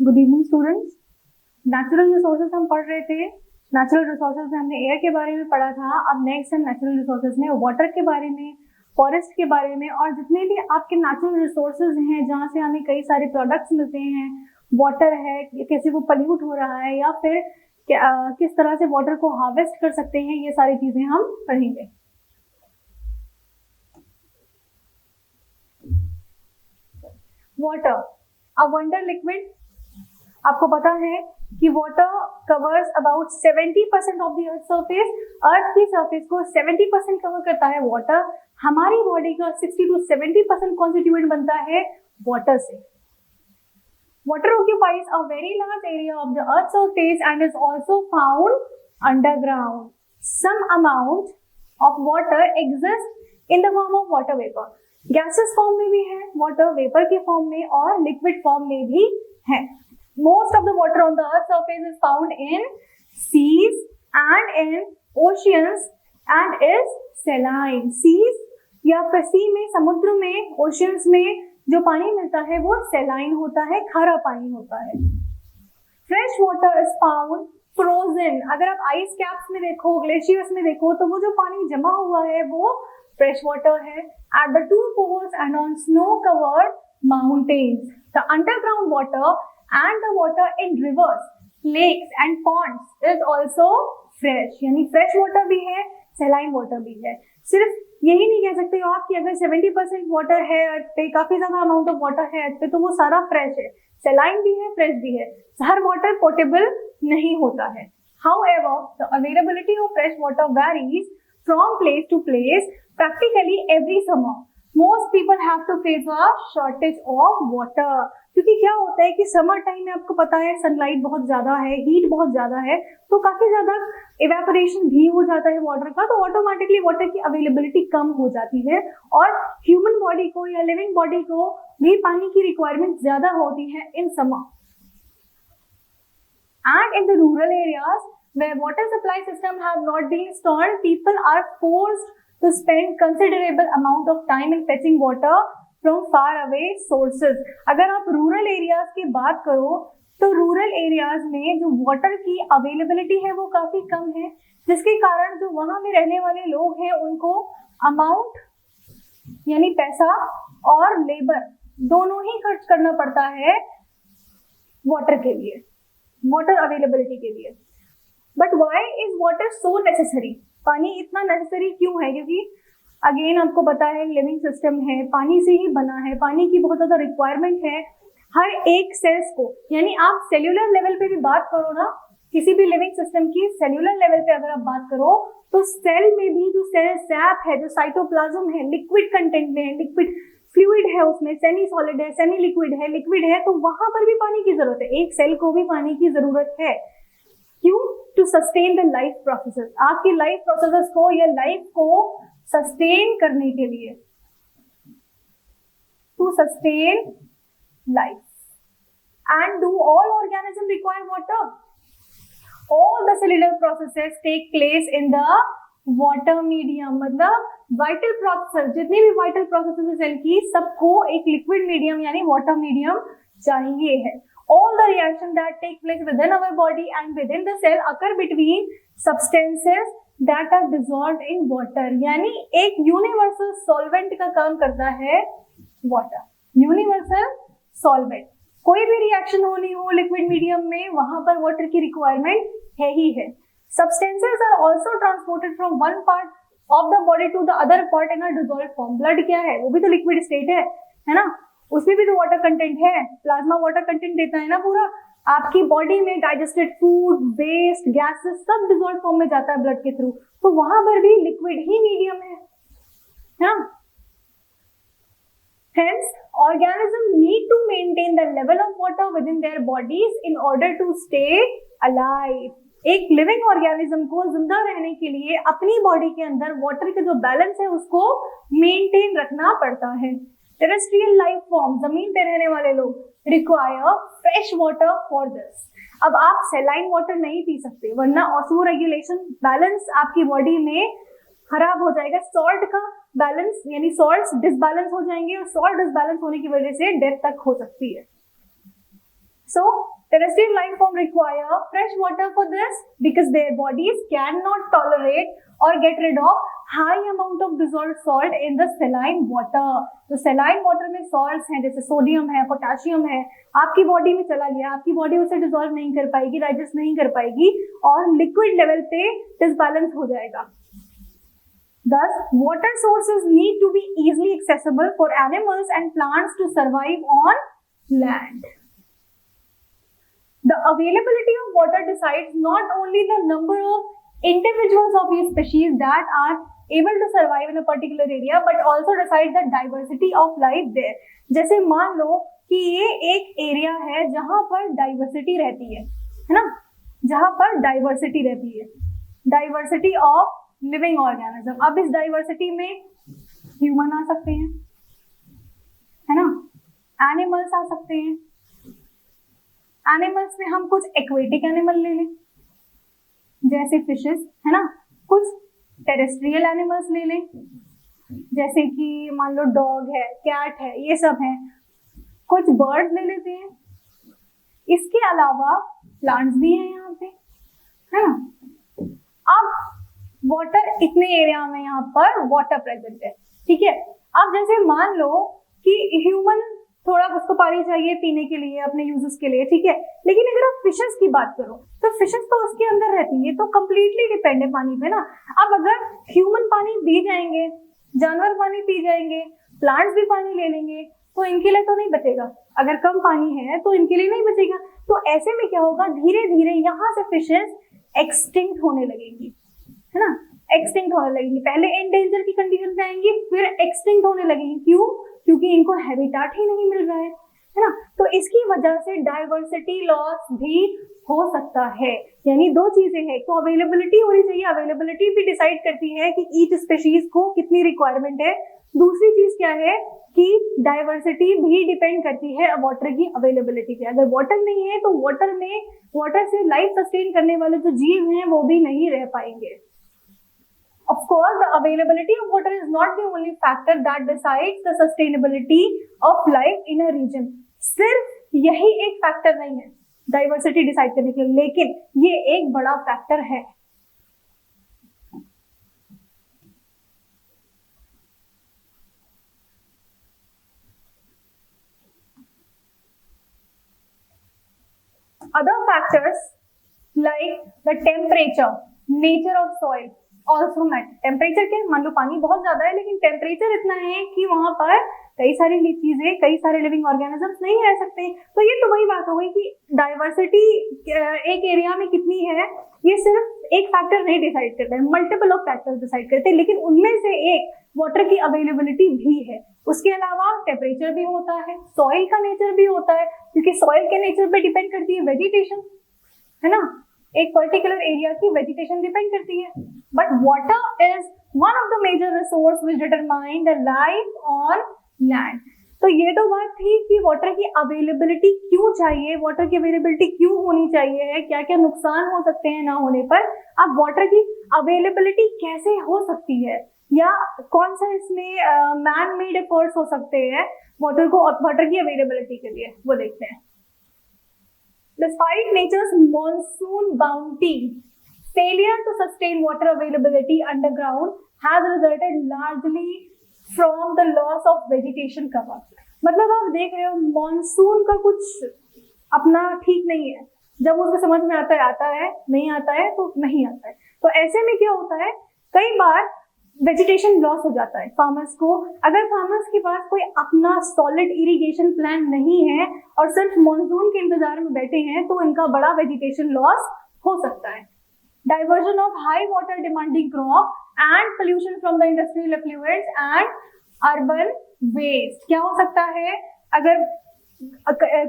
Good evening students. Natural resources हम पढ़ रहे थे। नेचुरल रिसोर्सेज में हमने एयर के बारे में पढ़ा था। अब नेक्स्ट हम नेचुरल रिसोर्सेज में वाटर के बारे में, फॉरेस्ट के बारे में और जितने भी आपके नेचुरल रिसोर्सेज हैं जहाँ से हमें कई सारे प्रोडक्ट्स मिलते हैं, वाटर है, कैसे वो पल्यूट हो रहा है या फिर किस तरह से वाटर को हार्वेस्ट कर सकते हैं, ये सारी चीजें हम पढ़ेंगे। Water a wonder liquid. आपको पता है कि water covers about 70% of the earth surface. Earth की सरफेस को 70% कवर करता है वाटर। हमारी बॉडी का 60 to 70% कॉन्स्टिट्यूएंट बनता है वाटर से। Water occupies a very large area of the earth's surface and is also found underground. Some amount of water exists in the form of water vapor. Gases form में भी है water, vapour के form में और liquid form में भी है। Most of the water on the earth's surface is found in seas and in oceans and is saline. Seas या फिर सी में, समुद्र में, ओशियंस में जो पानी मिलता है वो सेलाइन होता है, खारा पानी होता है। Fresh water is found frozen. अगर आप आइस कैप्स में देखो, ग्लेशियर्स में देखो तो वो जो पानी जमा हुआ है वो फ्रेश वाटर है। At the two poles and on snow covered mountains the underground water and the water in rivers, lakes and ponds is also fresh। यानी फ्रेश वाटर भी है, सेलाइन वाटर भी है। सिर्फ यही नहीं कह सकते हो आप कि अगर 70% वाटर है अर्थ पे, काफी ज्यादा अमाउंट ऑफ वाटर है अर्थ पे, तो वो सारा फ्रेश है। सेलाइन भी है, फ्रेश भी है। हर वाटर पोर्टेबल नहीं होता है। However, the availability of fresh water varies from place to place practically every summer. Most people have to face a shortage of water। क्योंकि क्या होता है कि समर टाइम में आपको पता है सनलाइट बहुत ज्यादा है, हीट बहुत ज्यादा है, तो काफी ज्यादा इवेपोरेशन भी हो जाता है वाटर का, तो ऑटोमेटिकली वाटर की अवेलेबिलिटी कम हो जाती है और ह्यूमन बॉडी को या लिविंग बॉडी को भी पानी की रिक्वायरमेंट ज्यादा होती है in summer. And in the rural areas where water supply system have not been installed, people are forced to spend considerable amount of time in fetching water from far away sources। अगर आप rural areas की बात करो तो rural areas में जो water की availability है वो काफी कम है, जिसके कारण जो वहां में रहने वाले लोग हैं उनको अमाउंट यानी पैसा और लेबर दोनों ही खर्च करना पड़ता है वाटर के लिए, वाटर अवेलेबिलिटी के लिए। But why is water so necessary? पानी इतना नेसेसरी क्यों है? क्योंकि अगेन आपको पता है लिविंग सिस्टम है, पानी से ही बना है, पानी की बहुत ज्यादा रिक्वायरमेंट है हर एक सेल्स को। यानी आप सेल्यूलर लेवल पे भी बात करो ना, किसी भी लिविंग सिस्टम की सेल्यूलर लेवल पे अगर आप बात करो तो सेल में भी जो सेल सैप है, जो साइटोप्लाज्म है, लिक्विड कंटेंट में है, लिक्विड फ्लूइड है, उसमें सेमी सॉलिड है, सेमी लिक्विड है, लिक्विड है, तो वहां पर भी पानी की जरूरत है। एक सेल को भी पानी की जरूरत है। क्यों? To sustain the life processes. आपकी लाइफ प्रोसेसेस को या लाइफ को सस्टेन करने के लिए, to sustain life. And do all organism require water? All the cellular processes take place in the water medium. मतलब वाइटल प्रोसेस, जितनी भी वाइटल प्रोसेसेस है सेल की, सबको एक लिक्विड मीडियम यानी वाटर मीडियम चाहिए है। All the reactions that take place within our body and within the cell occur between substances that are dissolved in water। यानी एक यूनिवर्सल सॉल्वेंट का काम करता है वाटर, यूनिवर्सल सॉल्वेंट। कोई भी रिएक्शन होनी हो लिक्विड मीडियम में, वहां पर वाटर की रिक्वायरमेंट है ही है। Substances are also transported from one part of the body to the other part in a dissolved form। Blood क्या है? वो भी तो लिक्विड स्टेट है ना, उसमें भी तो वाटर कंटेंट है। प्लाज्मा वाटर कंटेंट देता है ना पूरा। आपकी बॉडी में डाइजेस्टेड फूड, वेस्ट, गैसेस सब डिसॉल्व फॉर्म में जाता है ब्लड के थ्रू, तो वहां पर भी लिक्विड ही मीडियम है ना। Hence, organisms need to maintain the level of water within their bodies in order to stay alive। एक लिविंग ऑर्गेनिज्म को जिंदा रहने के लिए अपनी बॉडी के अंदर वाटर का जो बैलेंस है उसको मेंटेन रखना पड़ता है। टेरेस्ट्रियल लाइफ फॉर्म, जमीन पे रहने वाले लोग, require fresh water for this. अब आप सेलाइन वाटर नहीं पी सकते वरना ऑस्मो रेगुलेशन बैलेंस आपकी बॉडी में खराब हो जाएगा। सॉल्ट का बैलेंस यानी सॉल्ट्स डिसबैलेंस हो जाएंगे और सॉल्ट डिसबैलेंस होने की वजह से डेथ तक हो सकती है। सो Terrestrial life form require fresh water for this because their bodies cannot tolerate or get rid of high amount of dissolved salt in the saline water. तो saline water में salts हैं, जैसे सोडियम है, potassium है, आपकी body में चला गया, आपकी बॉडी उसे डिसॉल्व नहीं कर पाएगी, डाइजेस्ट नहीं कर पाएगी और लिक्विड लेवल पे डिसबैलेंस हो जाएगा. Thus, water sources need to be easily accessible for animals and plants to survive on land. The availability of water decides not only the number of individuals of a species that are able to survive in a particular area, but also decides the diversity of life there. जैसे मान लो कि ये एक area है जहां पर diversity रहती है ना, जहां पर डाइवर्सिटी रहती है, डाइवर्सिटी ऑफ लिविंग ऑर्गेनिज्म. अब इस डाइवर्सिटी में ह्यूमन आ सकते हैं, है ना, एनिमल्स आ सकते हैं. एनिमल्स में हम कुछ एक्वेटिक एनिमल ले लें जैसे फिशेस, है ना, कुछ टेरेस्ट्रियल एनिमल्स ले लें जैसे कि मान लो डॉग है, कैट है, ये सब है. कुछ बर्ड्स ले लेते हैं. इसके अलावा प्लांट्स भी हैं यहाँ पे, है ना. अब वाटर इतने एरिया में यहाँ पर वाटर प्रेजेंट है, ठीक है. अब जैसे मान लो कि ह्यूमन थोड़ा उसको पानी चाहिए पीने के लिए, अपने यूजेस के लिए, ठीक है. लेकिन अगर आप फिशेस की बात करो तो फिशेस तो उसके अंदर रहती है, तो कंप्लीटली डिपेंड है पानी पे ना. अब अगर ह्यूमन पानी पी जाएंगे, जानवर पानी पी जाएंगे, प्लांट्स भी पानी ले लेंगे, तो इनके लिए तो नहीं बचेगा. अगर कम पानी है तो इनके लिए नहीं बचेगा. तो ऐसे में क्या होगा, धीरे धीरे यहाँ से फिशेस एक्सटिंक्ट होने लगेंगी, है ना, एक्सटिंक्ट होने लगेंगी. पहले एंडेंजर की कंडीशन पे आएंगी, फिर एक्सटिंक्ट होने लगेंगी. क्यों? क्योंकि इनको हैबिटाट ही नहीं मिल रहा है ना. तो इसकी वजह से डाइवर्सिटी लॉस भी हो सकता है. यानी दो चीजें हैं, तो अवेलेबिलिटी होनी चाहिए, अवेलेबिलिटी भी डिसाइड करती है कि ईच स्पीशीज को कितनी रिक्वायरमेंट है. दूसरी चीज क्या है कि डाइवर्सिटी भी डिपेंड करती है वाटर की अवेलेबिलिटी पे. अगर वाटर नहीं है तो वाटर से लाइफ सस्टेन करने वाले जो जीव हैं वो भी नहीं रह पाएंगे. Of course, the availability of water is not the only factor that decides the sustainability of life in a region. सिर्फ यही एक फैक्टर नहीं है डाइवर्सिटी डिसाइड करने के लिए, लेकिन ये एक बड़ा फैक्टर है. Other factors like the temperature, nature of soil also matter. Temperature के मान लो पानी बहुत ज्यादा है लेकिन टेम्परेचर इतना है कि वहां पर कई सारी चीजें, कई सारे लिविंग ऑर्गेनिजम्स नहीं रह सकते. तो ये तो वही बात हो गई कि डाइवर्सिटी एक एरिया में कितनी है ये सिर्फ एक फैक्टर नहीं डिसाइड करता है, मल्टीपल ऑफ फैक्टर्स डिसाइड करते हैं. लेकिन उनमें से एक वाटर की अवेलेबिलिटी भी है. उसके अलावा टेम्परेचर भी होता है, सॉइल का नेचर भी होता है, क्योंकि सॉइल के नेचर पे डिपेंड करती है वेजिटेशन, है ना, एक पर्टिकुलर एरिया की वेजिटेशन डिपेंड करती है. But water is one of the major resource which determine the life on land. तो ये तो बात थी कि वाटर की अवेलेबिलिटी क्यों चाहिए, वाटर की अवेलेबिलिटी क्यों होनी चाहिए है, क्या क्या नुकसान हो सकते हैं ना होने पर. अब वाटर की अवेलेबिलिटी कैसे हो सकती है या कौन सा इसमें मैन मेड एफर्ट्स हो सकते हैं वाटर की अवेलेबिलिटी के लिए, वो देखते हैं. Despite nature's monsoon bounty, failure to sustain water availability underground has resulted largely from the loss of vegetation cover. मतलब आप देख रहे हो मॉनसून का कुछ अपना ठीक नहीं है. जब उसको समझ में आता है, नहीं आता है तो नहीं आता है. तो ऐसे में क्या होता है, कई बार वेजिटेशन लॉस हो जाता है फार्मर्स को. अगर फार्मर्स के पास कोई अपना सॉलिड इरिगेशन प्लान नहीं है और सिर्फ मॉनसून के इंतजार में बैठे हैं तो इनका बड़ा वेजिटेशन लॉस हो सकता है. Diversion of high water demanding crop and pollution from the industrial effluents and urban waste. क्या हो सकता है, अगर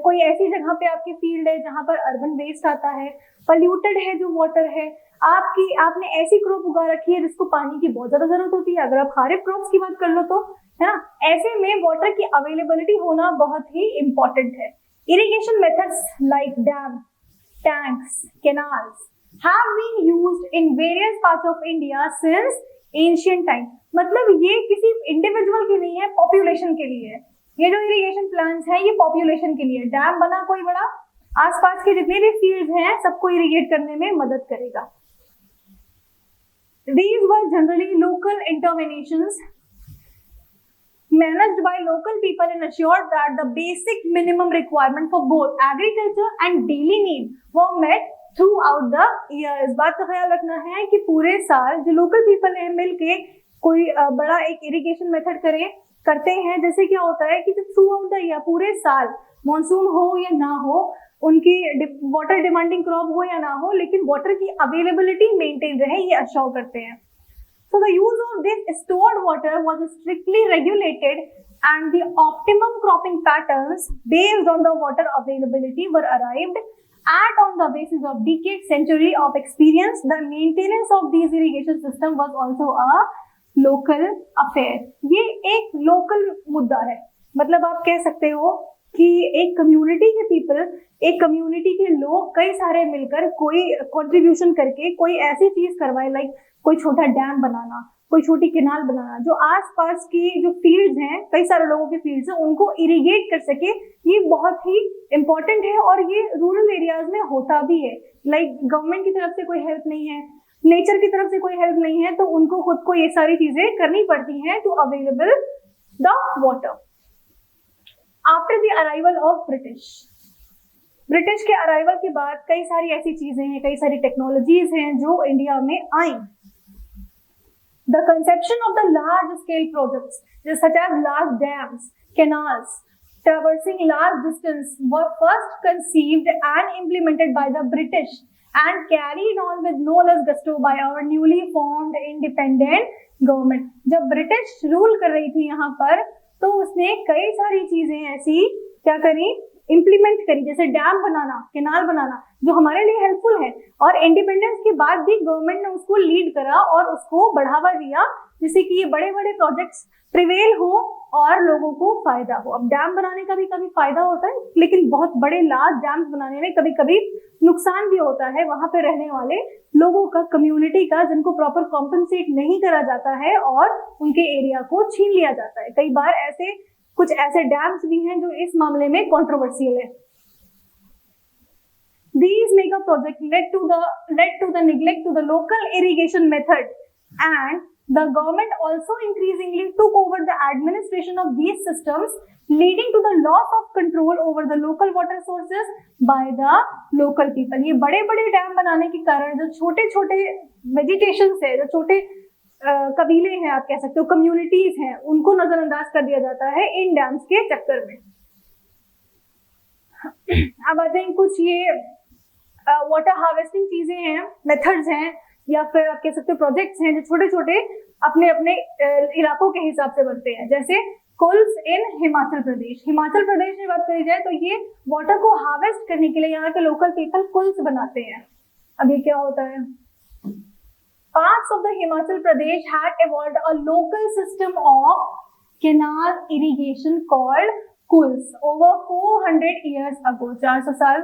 कोई ऐसी जगह पे आपकी फील्ड है जहां पर अर्बन वेस्ट आता है, पोल्यूटेड है जो वाटर है, आपने ऐसी क्रॉप उगा रखी है जिसको पानी की बहुत ज्यादा जरूरत होती है. अगर आप खारिफ क्रॉप्स की बात कर लो तो, है ना, ऐसे में वाटर की अवेलेबिलिटी होना बहुत ही इंपॉर्टेंट है. Irrigation methods like damn, tanks, canals have been used in various parts of India since ancient time. मतलब ये किसी इंडिविजुअल के नहीं है, पॉपुलेशन के लिए है. ये जो इरिगेशन प्लान्स है ये पॉपुलेशन के लिए. डैम बना कोई बड़ा, आसपास के जितने भी फील्ड्स हैं सबको इरिगेट करने में मदद करेगा। These were generally local interventions managed by local people and assured that the basic minimum requirement for both agriculture and daily need were met throughout the year। इस बात का ख्याल रखना है कि पूरे साल जो लोकल पीपल है मिलके कोई बड़ा एक इरिगेशन मेथड करते हैं, जैसे क्या होता है कि जब थ्रू आउट द ईयर पूरे साल मॉनसून हो या ना हो, उनकी वाटर डिमांडिंग क्रॉप हो या ना हो, लेकिन वाटर की अवेलेबिलिटी मेंटेन रहे, ये अश्योर करते हैं। So the use of this stored water was strictly regulated and the optimum cropping patterns based on the water availability were arrived at on the basis of decades, century of experience. The maintenance of these irrigation system was also a local affair। ये एक local मुद्दा है, मतलब आप कह सकते हो कि एक कम्युनिटी के पीपल, एक कम्युनिटी के लोग कई सारे मिलकर कोई कंट्रीब्यूशन करके कोई ऐसी चीज करवाए, लाइक कोई छोटा डैम बनाना, कोई छोटी केनाल बनाना, जो आसपास की जो फील्ड्स हैं, कई सारे लोगों के फील्ड्स हैं, उनको इरिगेट कर सके। ये बहुत ही इंपॉर्टेंट है और ये रूरल एरियाज में होता भी है। लाइक गवर्नमेंट की तरफ से कोई हेल्प नहीं है, नेचर की तरफ से कोई हेल्प नहीं है, तो उनको खुद को ये सारी चीजें करनी पड़ती हैं to available the water. After the arrival of British के अराइवल के बाद कई सारी ऐसी चीजें हैं, कई सारी टेक्नोलॉजीज हैं जो इंडिया में आई। The conception of the large-scale projects, such as large dams, canals, traversing large distance, were first conceived and implemented by the British and carried on with no less gusto by our newly formed independent government। जब British rule कर रही थी यहाँ पर, तो उसने कई सारी चीजें ऐसी क्या करी, इम्प्लीमेंट करी, जैसे डैम बनाना, केनाल बनाना, जो हमारे लिए हेल्पफुल है। और इंडिपेंडेंस के बाद भी गवर्नमेंट ने उसको लीड करा और उसको बढ़ावा दिया, जिससे कि ये बड़े बड़े प्रोजेक्ट्स प्रिवेल हो और लोगों को फायदा हो। अब डैम बनाने का भी कभी फायदा होता है, लेकिन बहुत बड़े लार्ज डैम्स बनाने में कभी कभी नुकसान भी होता है वहां पे रहने वाले लोगों का, कम्युनिटी का, जिनको प्रॉपर कॉम्पनसेट नहीं करा जाता है और उनके एरिया को छीन लिया जाता है। कई बार कुछ ऐसे डैम्स भी हैं जो इस मामले में कंट्रोवर्शियल है। These mega projects led to the neglect to the local irrigation method, and the government also increasingly took over the administration of these systems, leading to the loss of control over the local water sources by the local people। ये बड़े बड़े dam बनाने के कारण जो छोटे छोटे vegetation है, जो छोटे कबीले हैं, आप कह सकते हो कम्युनिटीज हैं, उनको नजरअंदाज कर दिया जाता है इन डैम्स के चक्कर में। अब आते हैं कुछ ये वाटर हार्वेस्टिंग चीजें हैं, मेथड्स हैं, या फिर आप कह सकते हो प्रोजेक्ट्स हैं जो छोटे छोटे अपने अपने इलाकों के हिसाब से बनते हैं। जैसे कुल्स इन हिमाचल प्रदेश। हिमाचल प्रदेश में बात करी जाए तो ये वाटर को हार्वेस्ट करने के लिए यहाँ के लोकल पीपल कुल्स बनाते हैं। अब ये क्या होता है, parts of the Himachal Pradesh had evolved a local system of canal irrigation called kuls over 400 years ago। 400 साल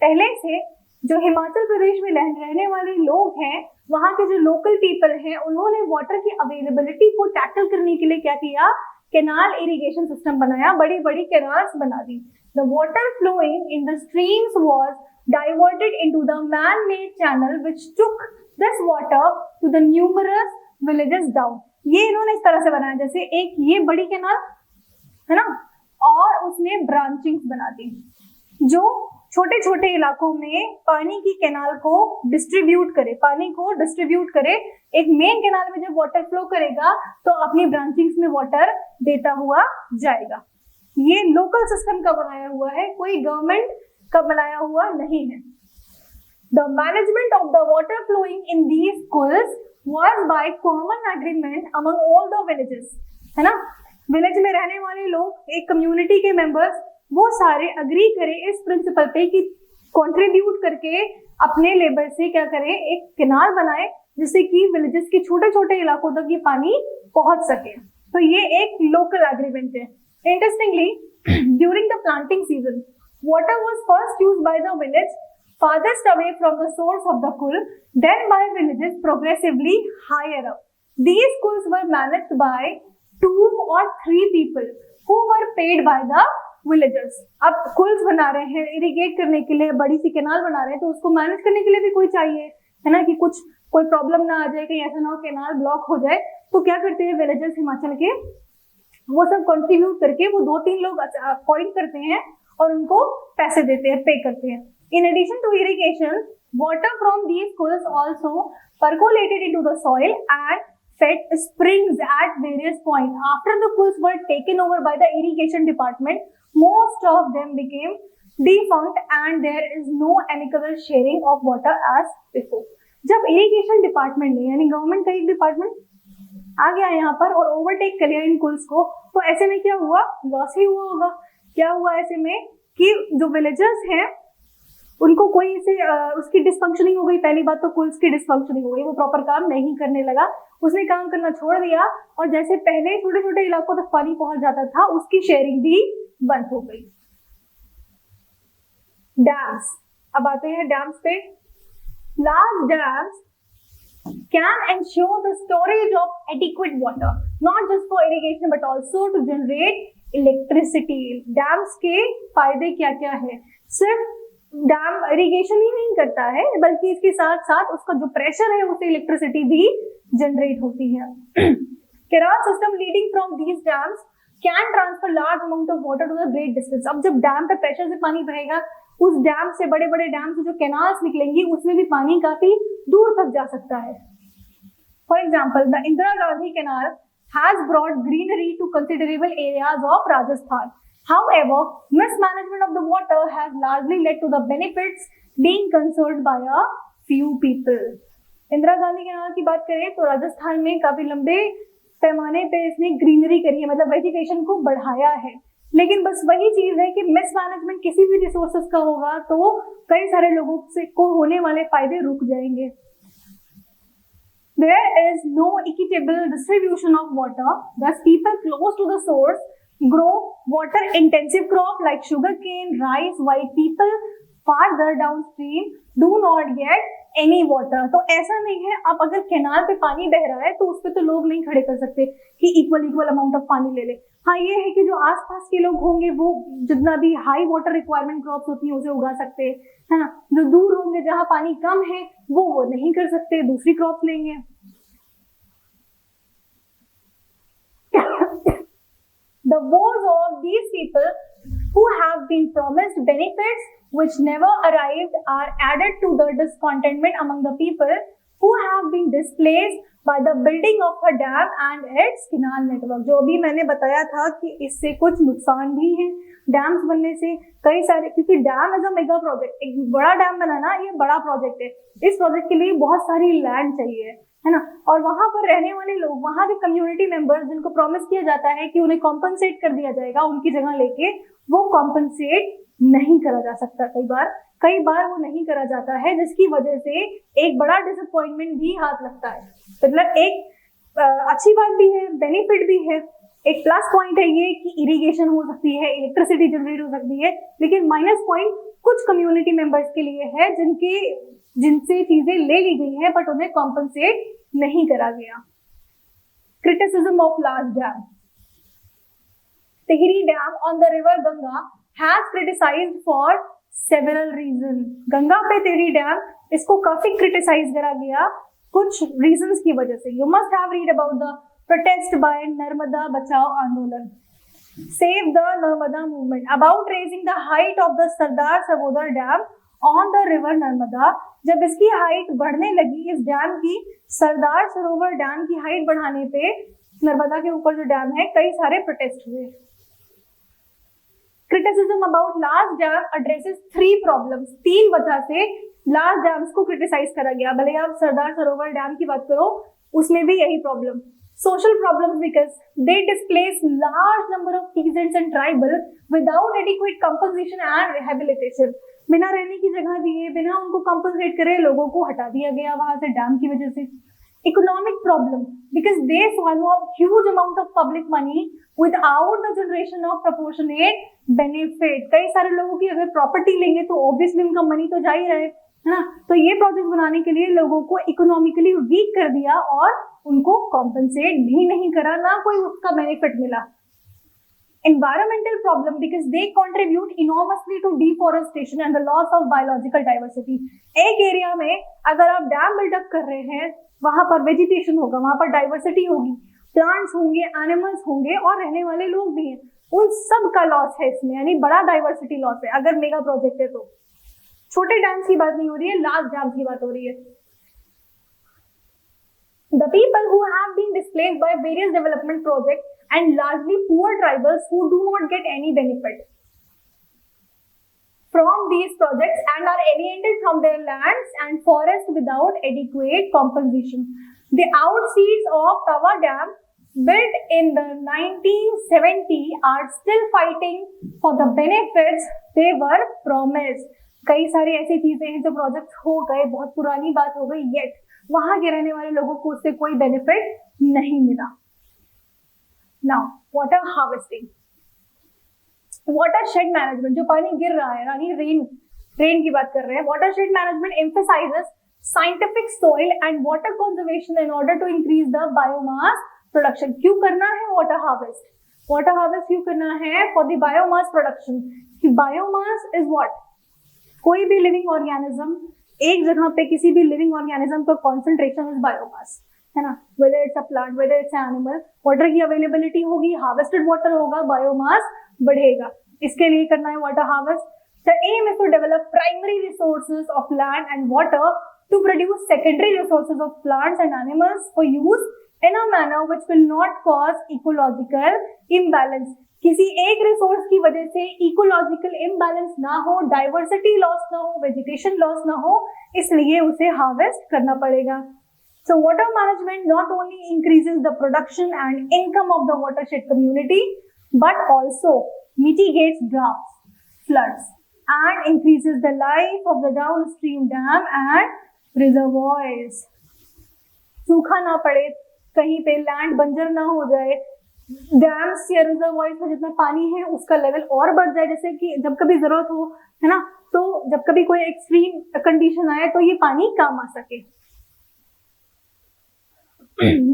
पहले से जो हिमाचल प्रदेश में रहने वाले लोग हैं, वहां के जो लोकल पीपल हैं, उन्होंने वाटर की अवेलेबिलिटी को टैकल करने के लिए क्या किया, कैनाल इरिगेशन सिस्टम बनाया, बड़ी बड़ी कैनाल्स बना दी। The water flowing in the streams was diverted into the man-made channel which took this water to the numerous villages down। ये इन्होंने इस तरह से बनाया, जैसे एक ये बड़ी कैनाल है ना, और उसने ब्रांचिंग्स बना दी जो छोटे छोटे इलाकों में पानी की कैनाल को डिस्ट्रीब्यूट करे, पानी को डिस्ट्रीब्यूट करे। एक मेन कैनाल में जब वाटर फ्लो करेगा तो अपनी ब्रांचिंग्स में वाटर देता हुआ जाएगा। ये लोकल सिस्टम का बनाया हुआ है, कोई गवर्नमेंट का बनाया हुआ नहीं है। The management of the water flowing in these schools was by common agreement among all the villages, है ना। विलेज में रहने वाले लोग, एक कम्युनिटी के मेंबर्स, वो सारे अग्री करें इस प्रिंसिपल पे कि कंट्रीब्यूट करके अपने लेबर से क्या करें, एक कैनाल बनाए जिससे कि विलेजेस के छोटे छोटे इलाकों तक ये पानी पहुंच सके। तो ये एक लोकल एग्रीमेंट है। Interestingly, during the planting season water was first used by the village farthest away from the source of the kul, then by villages progressively higher up. These kuls were managed by 2 or 3 people who were paid by the villagers. अब कुल्स बना रहे हैं irrigate करने के लिए, बड़ी सी canal बना रहे हैं, तो उसको मैनेज करने के लिए भी कोई चाहिए, है ना, कि कुछ कोई प्रॉब्लम ना आ जाए, कहीं ऐसा ना हो कैनाल ब्लॉक हो जाए। तो क्या करते हैं विलेजर्स हिमाचल के, वो सब कंट्रीब्यूट करके वो 2-3 लोग अपॉइंट करते हैं और उनको पैसे देते हैं, पे करते हैं। In addition to irrigation, water from these pools also percolated into the soil and fed springs at various points. After the pools were taken over by the irrigation department, most of them became defunct and there is no amicable sharing of water as before. जब irrigation department ने, यानी government का एक department आ गया यहाँ पर और overtake कर लिया इन पुल्स को, तो ऐसे में क्या हुआ, लॉस ही हुआ होगा। क्या हुआ ऐसे में कि जो विलेजर्स हैं उनको कोई से उसकी डिसफंक्शनिंग हो गई। पहली बात तो पुल्स की डिसफंक्शनिंग हो गई, वो प्रॉपर काम नहीं करने लगा, उसने काम करना छोड़ दिया और जैसे पहले छोटे छोटे इलाकों तक पानी पहुंच जाता था उसकी शेयरिंग भी बंद हो गई। डैम्स, अब आते हैं डैम्स पे। Large dams can ensure the storage of adequate water, not just for irrigation but also to generate electricity. Dams के फायदे क्या क्या है? सिर्फ डैम इरिगेशन ही नहीं करता है बल्कि इसके साथ साथ उसका जो प्रेशर है उससे इलेक्ट्रिसिटी भी जनरेट होती है। Canal system leading from these dams can transfer large amount of water to the great distance. अब जब डैम पे प्रेशर से पानी बहेगा, उस डैम से, बड़े बड़े डैम से जो कैनाल्स निकलेंगी उसमें भी पानी काफी दूर तक जा सकता है। For example, the Indira Gandhi canal has brought greenery to considerable areas of Rajasthan. However, mismanagement of the water has largely led to the benefits being conserved by a few people. Indira Gandhi canal की बात करें तो राजस्थान में काफी लंबे पैमाने पे इसने ग्रीनरी करी है, मतलब वेजिटेशन को बढ़ाया है। लेकिन बस वही चीज है कि मिसमैनेजमेंट किसी भी रिसोर्सेज का होगा तो कई सारे लोगों से को होने वाले फायदे रुक जाएंगे। There is no equitable distribution of water, thus people close to the source grow water intensive crop like sugarcane, rice, while people farther downstream do not get any water. तो ऐसा नहीं है, अब अगर कैनाल पे पानी बह रहा है तो उस पे तो लोग नहीं खड़े कर सकते कि इक्वल अमाउंट ऑफ पानी ले ले। हाँ, ये है कि जो आसपास के लोग होंगे वो जितना भी हाई वाटर रिक्वायरमेंट क्रॉप्स होती है उसे उगा सकते हैं, है ना। जो दूर होंगे जहाँ पानी कम है वो नहीं कर सकते, दूसरी क्रॉप्स लेंगे। The woes of these people who have been promised benefits which never arrived are added to the discontentment among the people who have been displaced by the building of a dam and its canal network. जो भी मैंने बताया था कि इससे कुछ नुकसान भी हैं डैम्स बनने से, कई सारे, क्योंकि dam is a mega project, एक बड़ा डैम बनाना ये बड़ा प्रोजेक्ट है। इस प्रोजेक्ट के लिए बहुत सारी लैंड चाहिए, है ना, और वहां पर रहने वाले लोग, वहां के कम्युनिटी मेंबर्स जिनको प्रॉमिस किया जाता है कि उन्हें कॉम्पनसेट कर दिया जाएगा उनकी जगह लेके, वो कॉम्पनसेट नहीं करा जा सकता। कई बार वो नहीं करा जाता है, जिसकी वजह से एक बड़ा डिसअपॉइंटमेंट भी हाथ लगता है। मतलब एक अच्छी बात भी है, बेनिफिट भी है, एक प्लस पॉइंट है ये कि इरिगेशन हो सकती है, इलेक्ट्रिसिटी जनरेट हो सकती है, लेकिन माइनस पॉइंट कुछ कम्युनिटी मेंबर्स के लिए है जिनसे चीजें ले ली गई हैं बट उन्हें कॉम्पनसेट नहीं करा गया। Criticism of large dam. Tehri dam on the river Ganga has criticised for several reason. Ganga पे टिहरी डैम, इसको काफी क्रिटिसाइज करा गया कुछ रीजंस की वजह से। You must have read about the protest by Narmada Bachao Andolan, save the Narmada movement, about raising the height of the Sardar Sarovar dam on the river Narmada. जब इसकी हाइट बढ़ने लगी, इस डैम की, सरदार सरोवर डैम की हाइट बढ़ाने पे, नर्मदा के ऊपर जो डैम है, कई सारे प्रोटेस्ट हुए। Criticism about large dam addresses 3 problems. 3 वजह से लार्ज डैम्स को क्रिटिसाइज करा गया। भले आप सरदार सरोवर डैम की बात करो, उसमें भी यही problem. Social problems because they displace large number of peasants and tribal without adequate compensation and rehabilitation. बिना रहने की जगह दिए, बिना उनको compensate करे, लोगों को हटा दिया गया वहां से डैम की वजह से। Economic problem because they swallow a huge amount of public money without the generation of proportionate benefit. कई सारे लोगों की अगर प्रॉपर्टी लेंगे तो ऑब्वियसली उनका मनी तो जा ही रहे, है ना। तो ये प्रोजेक्ट बनाने के लिए लोगों को इकोनॉमिकली वीक कर दिया और उनको कॉम्पनसेट भी नहीं करा, ना कोई उसका बेनिफिट मिला। environmental problem because they contribute enormously to deforestation and the loss of biological diversity. एक एरिया में अगर आप डैम बिल्डअप कर रहे हैं, वहां पर वेजिटेशन होगा, वहां पर डाइवर्सिटी होगी, प्लांट्स होंगे, एनिमल्स होंगे और रहने वाले लोग भी हैं, उन सब का लॉस है इसमें, यानी बड़ा डाइवर्सिटी लॉस है अगर मेगा प्रोजेक्ट है तो। छोटे डैम्स की बात नहीं हो रही है, लार्ज डैम्स की बात हो रही है। The people who have been displaced by various development projects and largely poor tribals who do not get any benefit from these projects and are alienated from their lands and forests without adequate compensation. The outseas of Tawa Dam, built in the 1970, are still fighting for the benefits they were promised. कई सारी ऐसी चीजें हैं जो project हो गए, बहुत पुरानी बात हो गई, येट वहां के रहने वाले लोगों को उससे कोई बेनिफिट नहीं मिला। Now water harvesting, water shade management, जो पानी गिर रहा है, यानी रेन की बात कर रहे हैं। Watershed management emphasises scientific soil and water conservation in order to increase the biomass production. क्यों करना है वाटर हार्वेस्ट? वाटर हार्वेस्ट क्यों करना है? For the biomass production. Biomass is what? कोई भी लिविंग ऑर्गेनिज्म, एक जगह पे किसी भी लिविंग ऑर्गेनिज्म का कॉन्सेंट्रेशन इज बायोमास, है ना। Whether it's a plant, whether it's animal, water की अवेलेबिलिटी होगी, हार्वेस्टेड वाटर होगा, बायोमास बढ़ेगा। इसके लिए करना है water harvest. The aim is to develop primary resources of land and water to produce secondary resources of plants and animals for use in a manner which will not cause ecological imbalance. किसी एक resource की वजह से ecological imbalance ना हो, diversity loss ना हो, vegetation loss ना हो, इसलिए उसे हार्वेस्ट करना पड़ेगा। So water management not only increases the production and income of the watershed community, but also mitigates droughts, floods, and increases the life of the downstream dam and reservoirs. सूखा ना पड़े, कहीं पे लैंड बंजर ना हो जाए, डैम्स या रिजर्वॉयर्स में जितना पानी है उसका लेवल और बढ़ जाए, जैसे कि जब कभी जरूरत हो, है ना, तो जब कभी कोई एक्सट्रीम कंडीशन आए तो ये पानी काम आ सके।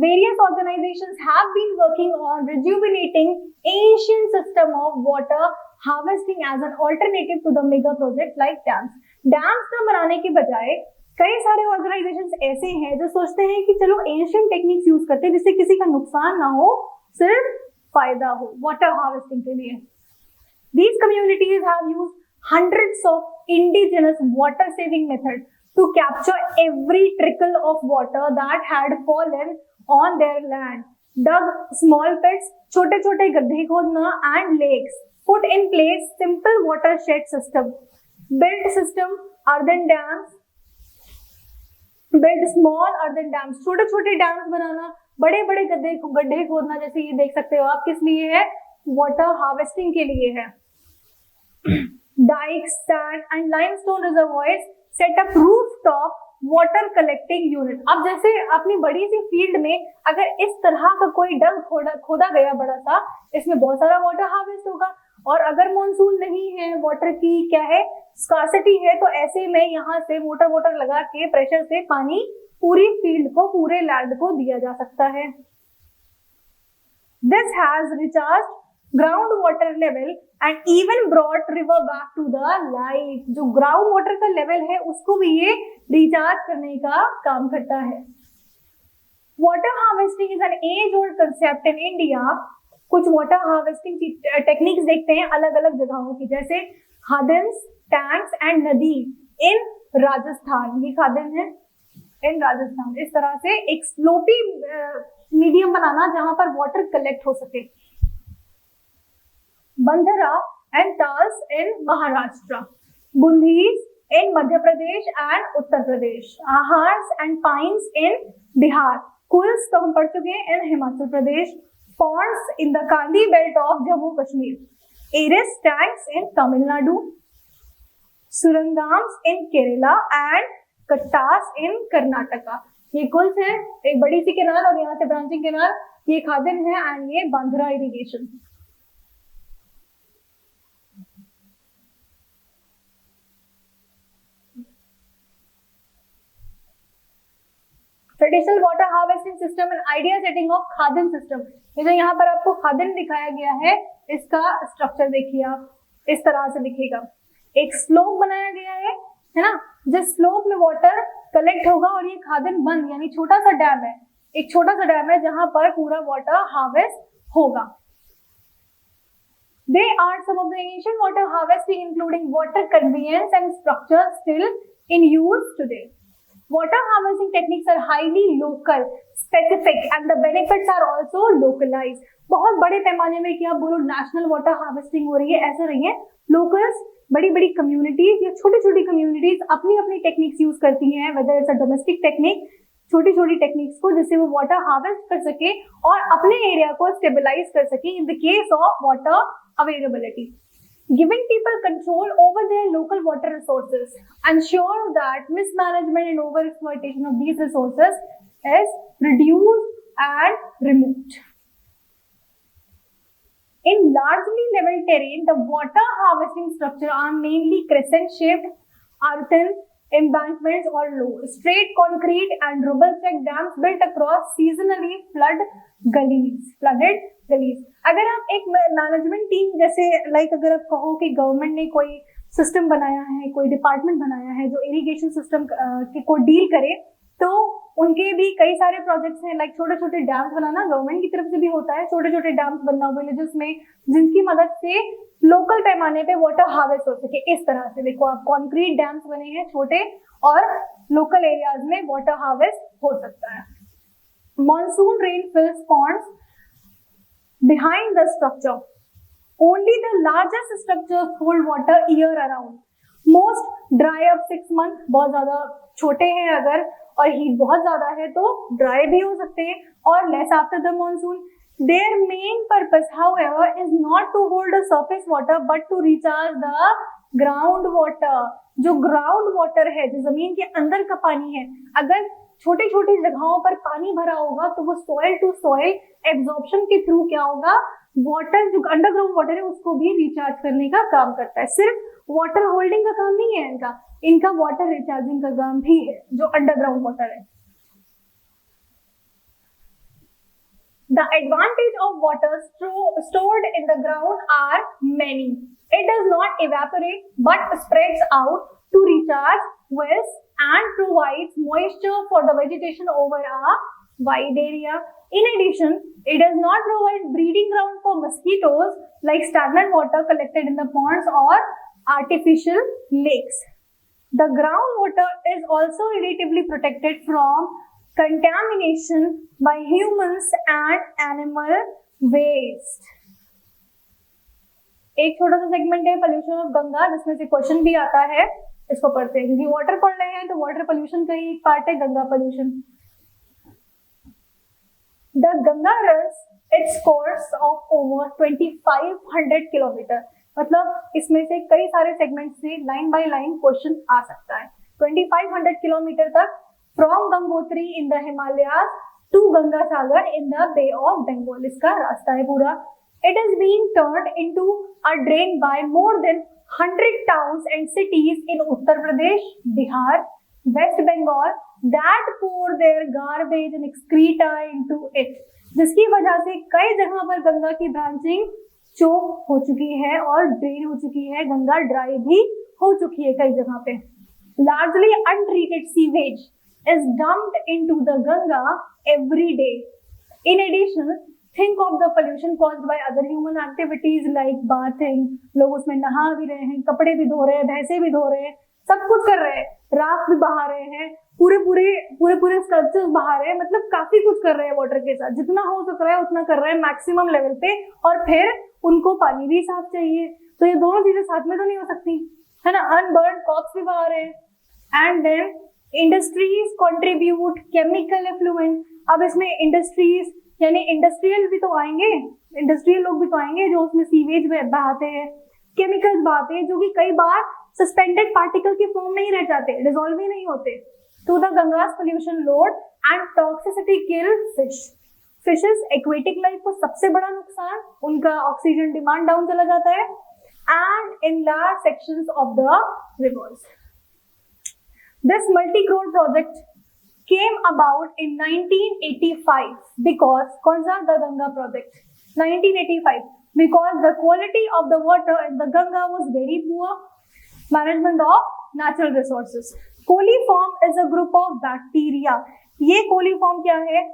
Various organizations have been working on rejuvenating ancient system of water harvesting as an alternative to the mega project like dams. Dams ना बनाने के बजाय कई सारे ऑर्गेनाइजेशंस ऐसे हैं जो सोचते हैं कि चलो एंशियंट टेक्निक्स यूज करते हैं जिससे किसी का नुकसान ना हो, सिर्फ फायदा हो वाटर हार्वेस्टिंग के लिए। These communities have used hundreds of indigenous water saving methods to capture every trickle of water that had fallen on their land. Dug small pits, छोटे छोटे गड्ढे खोदना, and lakes. Put in place simple watershed system. Built system earthen dams. Build small earthen dams. छोटे छोटे dams बनाना, बड़े बड़े गड्ढे खोदना, जैसे ये देख सकते हो आप, किस लिए है? वाटर हार्वेस्टिंग के लिए है। Dikes, sand and limestone reservoirs set up rooftop water collecting unit. अब जैसे अपनी बड़ी सी फील्ड में अगर इस तरह का कोई डग खोदा गया बड़ा सा, इसमें बहुत सारा वाटर हार्वेस्ट होगा। और अगर मॉनसून नहीं है, वाटर की क्या है, स्कार्सिटी है, तो ऐसे में यहाँ से मोटर लगा के प्रेशर से पानी पूरी फील्ड को, पूरे लैंड को दिया जा सकता है। This has recharged groundwater level and even brought river back to the life. जो ग्राउंड वाटर का लेवल है उसको भी ये रिचार्ज करने का काम करता है। Water harvesting is an age old concept in India. कुछ वाटर हार्वेस्टिंग टेक्निक्स देखते हैं अलग अलग जगहों की, जैसे खादन्स, टैंक्स एंड नदी इन राजस्थान। ये खादन है इन राजस्थान। इस तरह से एक स्लोपी मीडियम बनाना जहां पर वाटर कलेक्ट हो सके। Bandhara and tals in Maharashtra, bundhis in Madhya Pradesh and Uttar Pradesh, ahars and pynes in Bihar, kuls तो हम पढ़ चुके हैं in Himachal Pradesh, ponds in the kandi belt of Jammu Kashmir, eris tanks in Tamil Nadu, surangams in Kerala and kattas in Karnataka. ये कुल्स है, एक बड़ी सी केनाल और यहाँ से ब्रांचिंग केनाल, ये खादिन है एंड ये बांद्रा irrigation. Traditional water harvesting system and idea setting of khadin system. ये जो यहाँ पर आपको खादन दिखाया गया है, इसका स्ट्रक्चर देखिए आप, इस तरह से दिखेगा। एक स्लोप बनाया गया है ना, जिस स्लोप में वाटर कलेक्ट होगा और ये खादन बंद यानी छोटा सा डैम है, एक छोटा सा डैम है जहां पर पूरा वाटर हार्वेस्ट होगा। They are some of the ancient water harvesting including water conveyance and structure still in use today. Water harvesting techniques are highly local, specific and the benefits are also localized. बहुत बड़े पैमाने में क्या बोलो national water harvesting हो रही है, ऐसा नहीं है। लोकल्स, बड़ी बड़ी कम्युनिटीज या छोटी छोटी कम्युनिटीज अपनी अपनी टेक्निक्स यूज करती हैं, weather it's a domestic technique, छोटी छोटी टेक्निक्स को, जिससे वो वाटर हार्वेस्ट कर सके और अपने एरिया को स्टेबलाइज कर सके in the case of water availability. Giving people control over their local water resources ensure that mismanagement and overexploitation of these resources is reduced and removed. In largely level terrain, the water harvesting structure are mainly crescent-shaped earthen embankments or low, straight concrete and rubble check dams built across seasonally flooded गलीज। अगर आप एक management team जैसे अगर आप कहो कि government ने कोई सिस्टम बनाया है, कोई डिपार्टमेंट बनाया है जो इरिगेशन सिस्टम को डील करे, तो उनके भी कई सारे प्रोजेक्ट्स हैं, छोटे छोटे डैम्स बनाना गवर्नमेंट की तरफ से भी होता है, छोटे छोटे डैम्स बनना विलेजेस में, जिनकी मदद से लोकल पैमाने पे वाटर हार्वेस्ट हो सके। इस तरह से देखो आप, कॉन्क्रीट डैम्स बने हैं छोटे और लोकल एरियाज में वाटर हार्वेस्ट हो सकता है। Monsoon rain fills ponds behind the structure. Only the largest structures hold water year around. Most dry up 6 months, बहुत ज्यादा छोटे हैं अगर, और हीट बहुत ज्यादा है तो ड्राई भी हो सकते हैं, और less after the monsoon. Their main purpose, however, is not to hold the surface water but to recharge the ground water. जो ग्राउंड वाटर है, जो जमीन के अंदर का पानी है, अगर छोटी छोटी जगहों पर पानी भरा होगा तो वो सॉइल टू सॉइल एब्जॉर्प्शन के थ्रू क्या होगा, वाटर जो अंडरग्राउंड वाटर है उसको भी रिचार्ज करने का काम करता है। सिर्फ वाटर होल्डिंग का काम नहीं है इनका वाटर रिचार्जिंग का काम भी है जो अंडरग्राउंड वाटर है। The advantage of water stored in the ground are many. It does not evaporate but spreads out to recharge wells and provides moisture for the vegetation over a wide area. In addition, it does not provide breeding ground for mosquitoes like stagnant water collected in the ponds or artificial lakes. The groundwater is also relatively protected from contamination by humans and animal waste. एक छोटा सा segment है pollution of Ganga, जिसमें से question भी आता है, इसको पढ़ते हैं क्योंकि वाटर पढ़ रहे हैं तो वाटर पोल्यूशन का ही एक पार्ट है Ganga pollution. The Ganga runs its course of over 2500 kilometre, मतलब इसमें से कई सारे सेगमेंट से लाइन बाय लाइन क्वेश्चन आ सकता है। 2500 किलोमीटर तक from Gangotri in the Himalayas to Ganga Sagar in the Bay of Bengal, इसका रास्ता है पूरा। It is being turned into a drain by more than 100 towns and cities in Uttar Pradesh, Bihar, West Bengal that pour their garbage and excreta into it, जिसकी वजह से कई जगह पर गंगा की ब्रांचिंग चोक हो चुकी है और ड्रेन हो चुकी है, गंगा ड्राई भी हो चुकी है कई जगह पे। Largely untreated sewage is dumped into the Ganga every day. In addition, think of the pollution caused by other human activities like bathing, लोग उसमें नहा भी रहे हैं, कपड़े भी धो रहे हैं, भैंसे भी धो रहे हैं, सब कुछ कर रहे हैं, राख भी बहा रहे हैं, पूरे स्कल्पचर्स बहा रहे हैं, मतलब काफी कुछ कर रहे हैं वाटर के साथ, जितना हो सक रहा है उतना कर रहे हैं मैक्सिमम लेवल पे, और फिर उनको पानी भी साफ चाहिए, तो ये दोनों चीजें साथ में तो नहीं हो सकती है ना। अनबर्न कॉप्स भी बहा रहे हैं। And then industries contribute chemical effluent, अब इसमें इंडस्ट्रीज यानी इंडस्ट्रियल भी तो आएंगे, इंडस्ट्रियल लोग भी तो आएंगे जो उसमें सीवेज बहाते हैं, केमिकल्स बहाते हैं, जो कि कई बार सस्पेंडेड पार्टिकल के फॉर्म में ही रह जाते, डिसॉल्व ही नहीं होते। To the Ganga's pollution load and toxicity kill fish, fishes aquatic life को सबसे बड़ा नुकसान, उनका ऑक्सीजन डिमांड डाउन चला जाता है, and in large sections of the rivers. This multi-crore project came about in 1985 because कौन सा the Ganga project 1985 because the quality of the water in the Ganga was very poor. Management of natural resources. Coliform is a group of bacteria. ये coliform क्या है?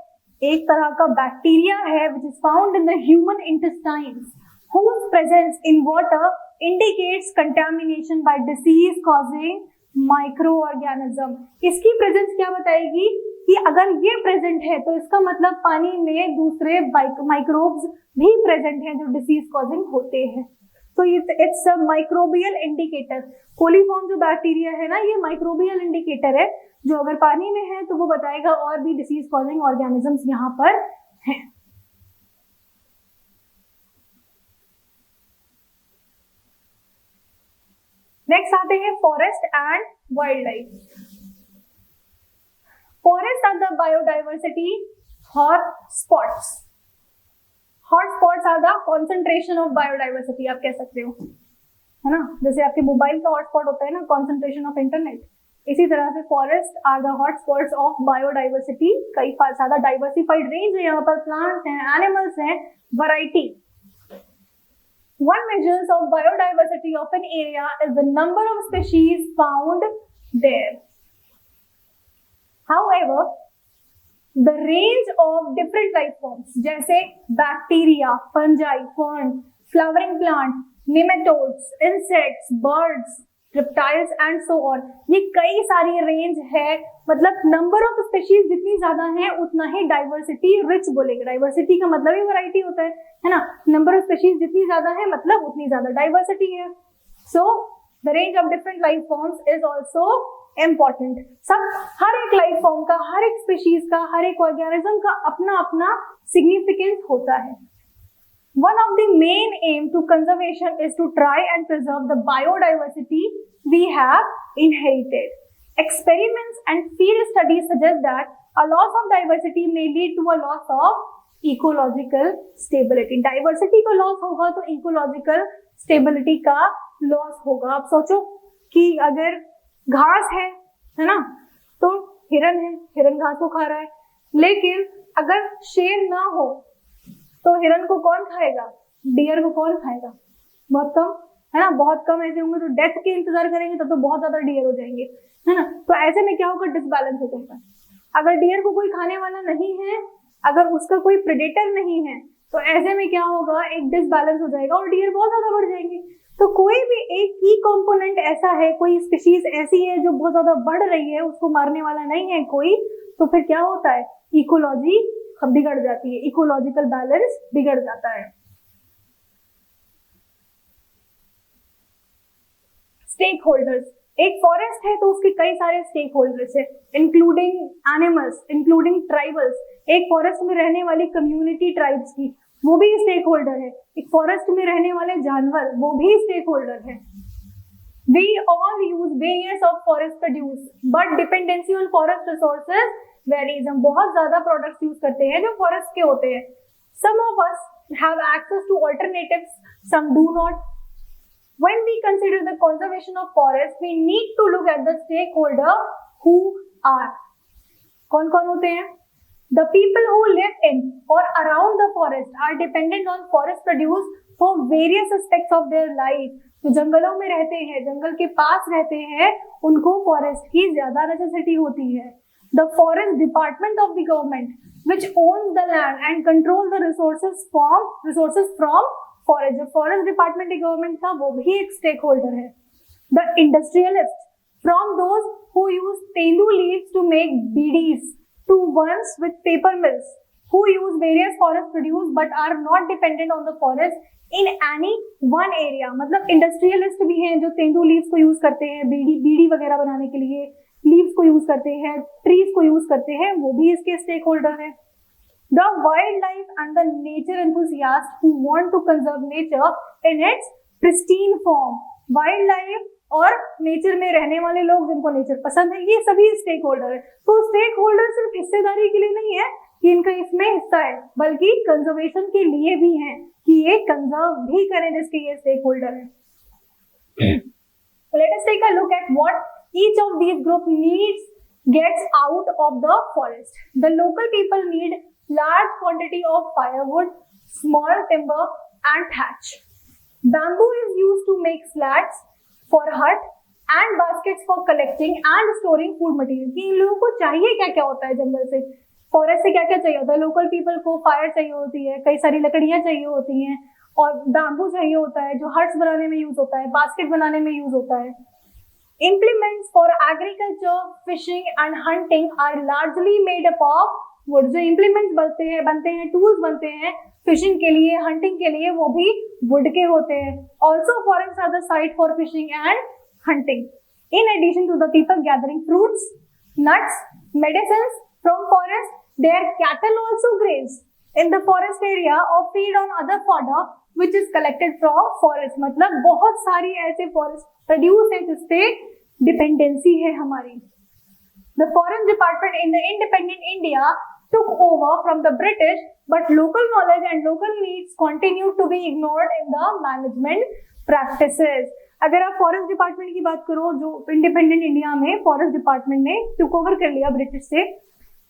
एक तरह का bacteria है which is found in the human intestines whose presence in water indicates contamination by disease causing microorganism. इसकी presence क्या बताएगी कि अगर ये प्रेजेंट है तो इसका मतलब पानी में दूसरे माइक्रोब्स भी प्रेजेंट हैं जो डिसीज कॉजिंग होते हैं. तो it's a microbial indicator. Coliform जो बैक्टीरिया है ना, ये माइक्रोबियल इंडिकेटर है जो अगर पानी में है तो वो बताएगा और भी डिसीज कॉजिंग ऑर्गेनिजम्स यहाँ पर हैं. नेक्स्ट आते हैं forest and wildlife. Forest are the biodiversity hotspots. Hotspots are the concentration of biodiversity, आप कह सकते हो, है ना. जैसे आपके मोबाइल का हॉटस्पॉट होता है ना, कॉन्सेंट्रेशन ऑफ इंटरनेट, इसी तरह से forest are the hotspots of biodiversity. कई ज्यादा डाइवर्सिफाइड रेंज है यहाँ पर, प्लांट्स हैं, एनिमल्स हैं, variety. One measures of biodiversity of an area is the number of species found there. However, the range of different life forms जैसे bacteria, fungi, fern, flowering plant, nematodes, insects, birds, reptiles and so on, ये कई सारी range है. मतलब number of species जितनी ज्यादा है उतना ही डाइवर्सिटी रिच बोलेगा. डाइवर्सिटी का मतलब ही वैरायटी होता है ना. नंबर ऑफ स्पीशीज जितनी ज्यादा है मतलब उतनी ज्यादा डाइवर्सिटी है. So the range of different life forms is also important. सब हर एक लाइफ फॉर्म का, हर एक स्पीशीज का, हर एक ऑर्गेनिज्म का अपना अपना सिग्निफिकेंस होता है. One of the main aim to conservation is to try and preserve the biodiversity we have inherited. Experiments and field studies suggest that a loss of diversity may lead to a loss of ecological stability. Diversity का loss होगा तो ecological stability का loss होगा. आप सोचो कि अगर घास है ना, तो हिरन है, हिरन घास को खा रहा है, लेकिन अगर शेर ना हो तो हिरन को कौन खाएगा, डियर को कौन खाएगा? बहुत कम, है ना. बहुत कम ऐसे होंगे तो डेथ के इंतजार करेंगे तब तो बहुत ज्यादा डियर हो जाएंगे, है ना. तो ऐसे में क्या होगा, डिसबैलेंस हो जाएगा. अगर डियर को कोई खाने वाला नहीं है, अगर उसका कोई प्रेडेटर नहीं है, तो ऐसे में क्या होगा, एक डिसबैलेंस हो जाएगा और डियर बहुत ज्यादा बढ़ जाएंगे. तो कोई भी एक की कंपोनेंट ऐसा है, कोई स्पीशीज ऐसी है जो बहुत ज्यादा बढ़ रही है, उसको मारने वाला नहीं है कोई, तो फिर क्या होता है, इकोलॉजी बिगड़ जाती है, इकोलॉजिकल बैलेंस बिगड़ जाता है. Stake holders. एक फॉरेस्ट है तो उसके कई सारे स्टेक होल्डर्स है, इंक्लूडिंग एनिमल्स, इंक्लूडिंग ट्राइबल्स. एक फॉरेस्ट में रहने वाली कम्युनिटी ट्राइब्स की, वो भी स्टेक होल्डर है. एक फॉरेस्ट में रहने वाले जानवर, वो भी स्टेक होल्डर है. We all use various of forest produce, but dependency on forest resources varies. हम बहुत ज्यादा प्रोडक्ट्स यूज करते हैं जो फॉरेस्ट के होते हैं. Some of us have access to alternatives, some do not. When we consider the conservation of forest, we need to look at the stakeholder who are. कौन कौन होते हैं? The people who live in or around the forest are dependent on forest produce for various aspects of their life. जो जंगलों में रहते हैं, जंगल के पास रहते हैं, उनको फॉरेस्ट की ज्यादा नेसेसिटी होती है. The forest department of the government, which owns the land and controls the resources from forest. जो forest department की government का, वो भी एक stakeholder है. The industrialist, from those who use tendu leaves to make beedis, to ones with paper mills, who use various forest produce but are not dependent on the forest in any one area. मतलब industrialist भी हैं जो tendu leaves को use करते हैं, बीड़ी वगैरह बनाने के लिए लीव्स को यूज करते हैं, ट्रीज को यूज करते हैं, वो भी इसके स्टेक होल्डर है. The wildlife and the nature enthusiasts who want to conserve nature in its pristine form. Wildlife और नेचर में रहने वाले लोग जिनको नेचर पसंद है, ये सभी स्टेक होल्डर है. तो स्टेक होल्डर सिर्फ हिस्सेदारी के लिए नहीं है कि इनका इसमें हिस्सा है, बल्कि कंजर्वेशन के लिए भी है कि ये कंजर्व भी करें जिसके ये स्टेक होल्डर है. Let us take a look at what each of these group needs gets out of the forest. The local people need large quantity of firewood, small timber and thatch. Bamboo is used to make slats for hut and baskets for collecting and storing food material. कि इन लोगों को चाहिए क्या क्या होता है जंगल से, forest से क्या क्या चाहिए होता है. लोकल पीपल को फायर चाहिए होती है, कई सारी लकड़ियां चाहिए होती हैं, और बैम्बू चाहिए होता है जो हट्स बनाने में यूज होता है, बास्केट बनाने में यूज होता है. Implements for agriculture, fishing and hunting are largely made up of wood. जो implements बनते हैं tools बनते हैं fishing के लिए, hunting के लिए, वो भी wood के होते हैं. Also forests are the site for fishing and hunting. In addition to the people gathering fruits, nuts, medicines from forest, their cattle also graze in the forest area or feed on other fodder which is collected from forest. मतलब बहुत सारी ऐसे forest produce है जिसपे dependency है हमारी. The forest department in the independent India took over from the British, but local knowledge and local needs continued to be ignored in the management practices. अगर आप फॉरेस्ट डिपार्टमेंट की बात करो, जो इंडिपेंडेंट इंडिया में forest department ने took over कर लिया ब्रिटिश से,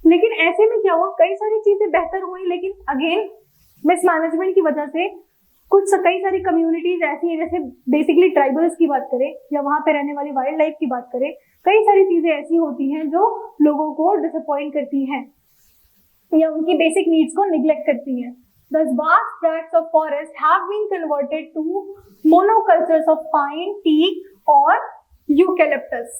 लेकिन ऐसे में क्या हुआ, कई सारी चीजें बेहतर हुई, लेकिन अगेन मिसमैनेजमेंट की वजह से कई सारी कम्युनिटीज ऐसी हैं, जैसे बेसिकली ट्राइबल्स की बात करें या वहां पे रहने वाली वाइल्ड लाइफ की बात करें, कई सारी चीजें ऐसी होती हैं जो लोगों को डिसअपॉइंट करती हैं या उनकी बेसिक नीड्स को निग्लेक्ट करती हैं. Thus vast tracts of forest have been converted to monocultures of pine, teak or eucalyptus.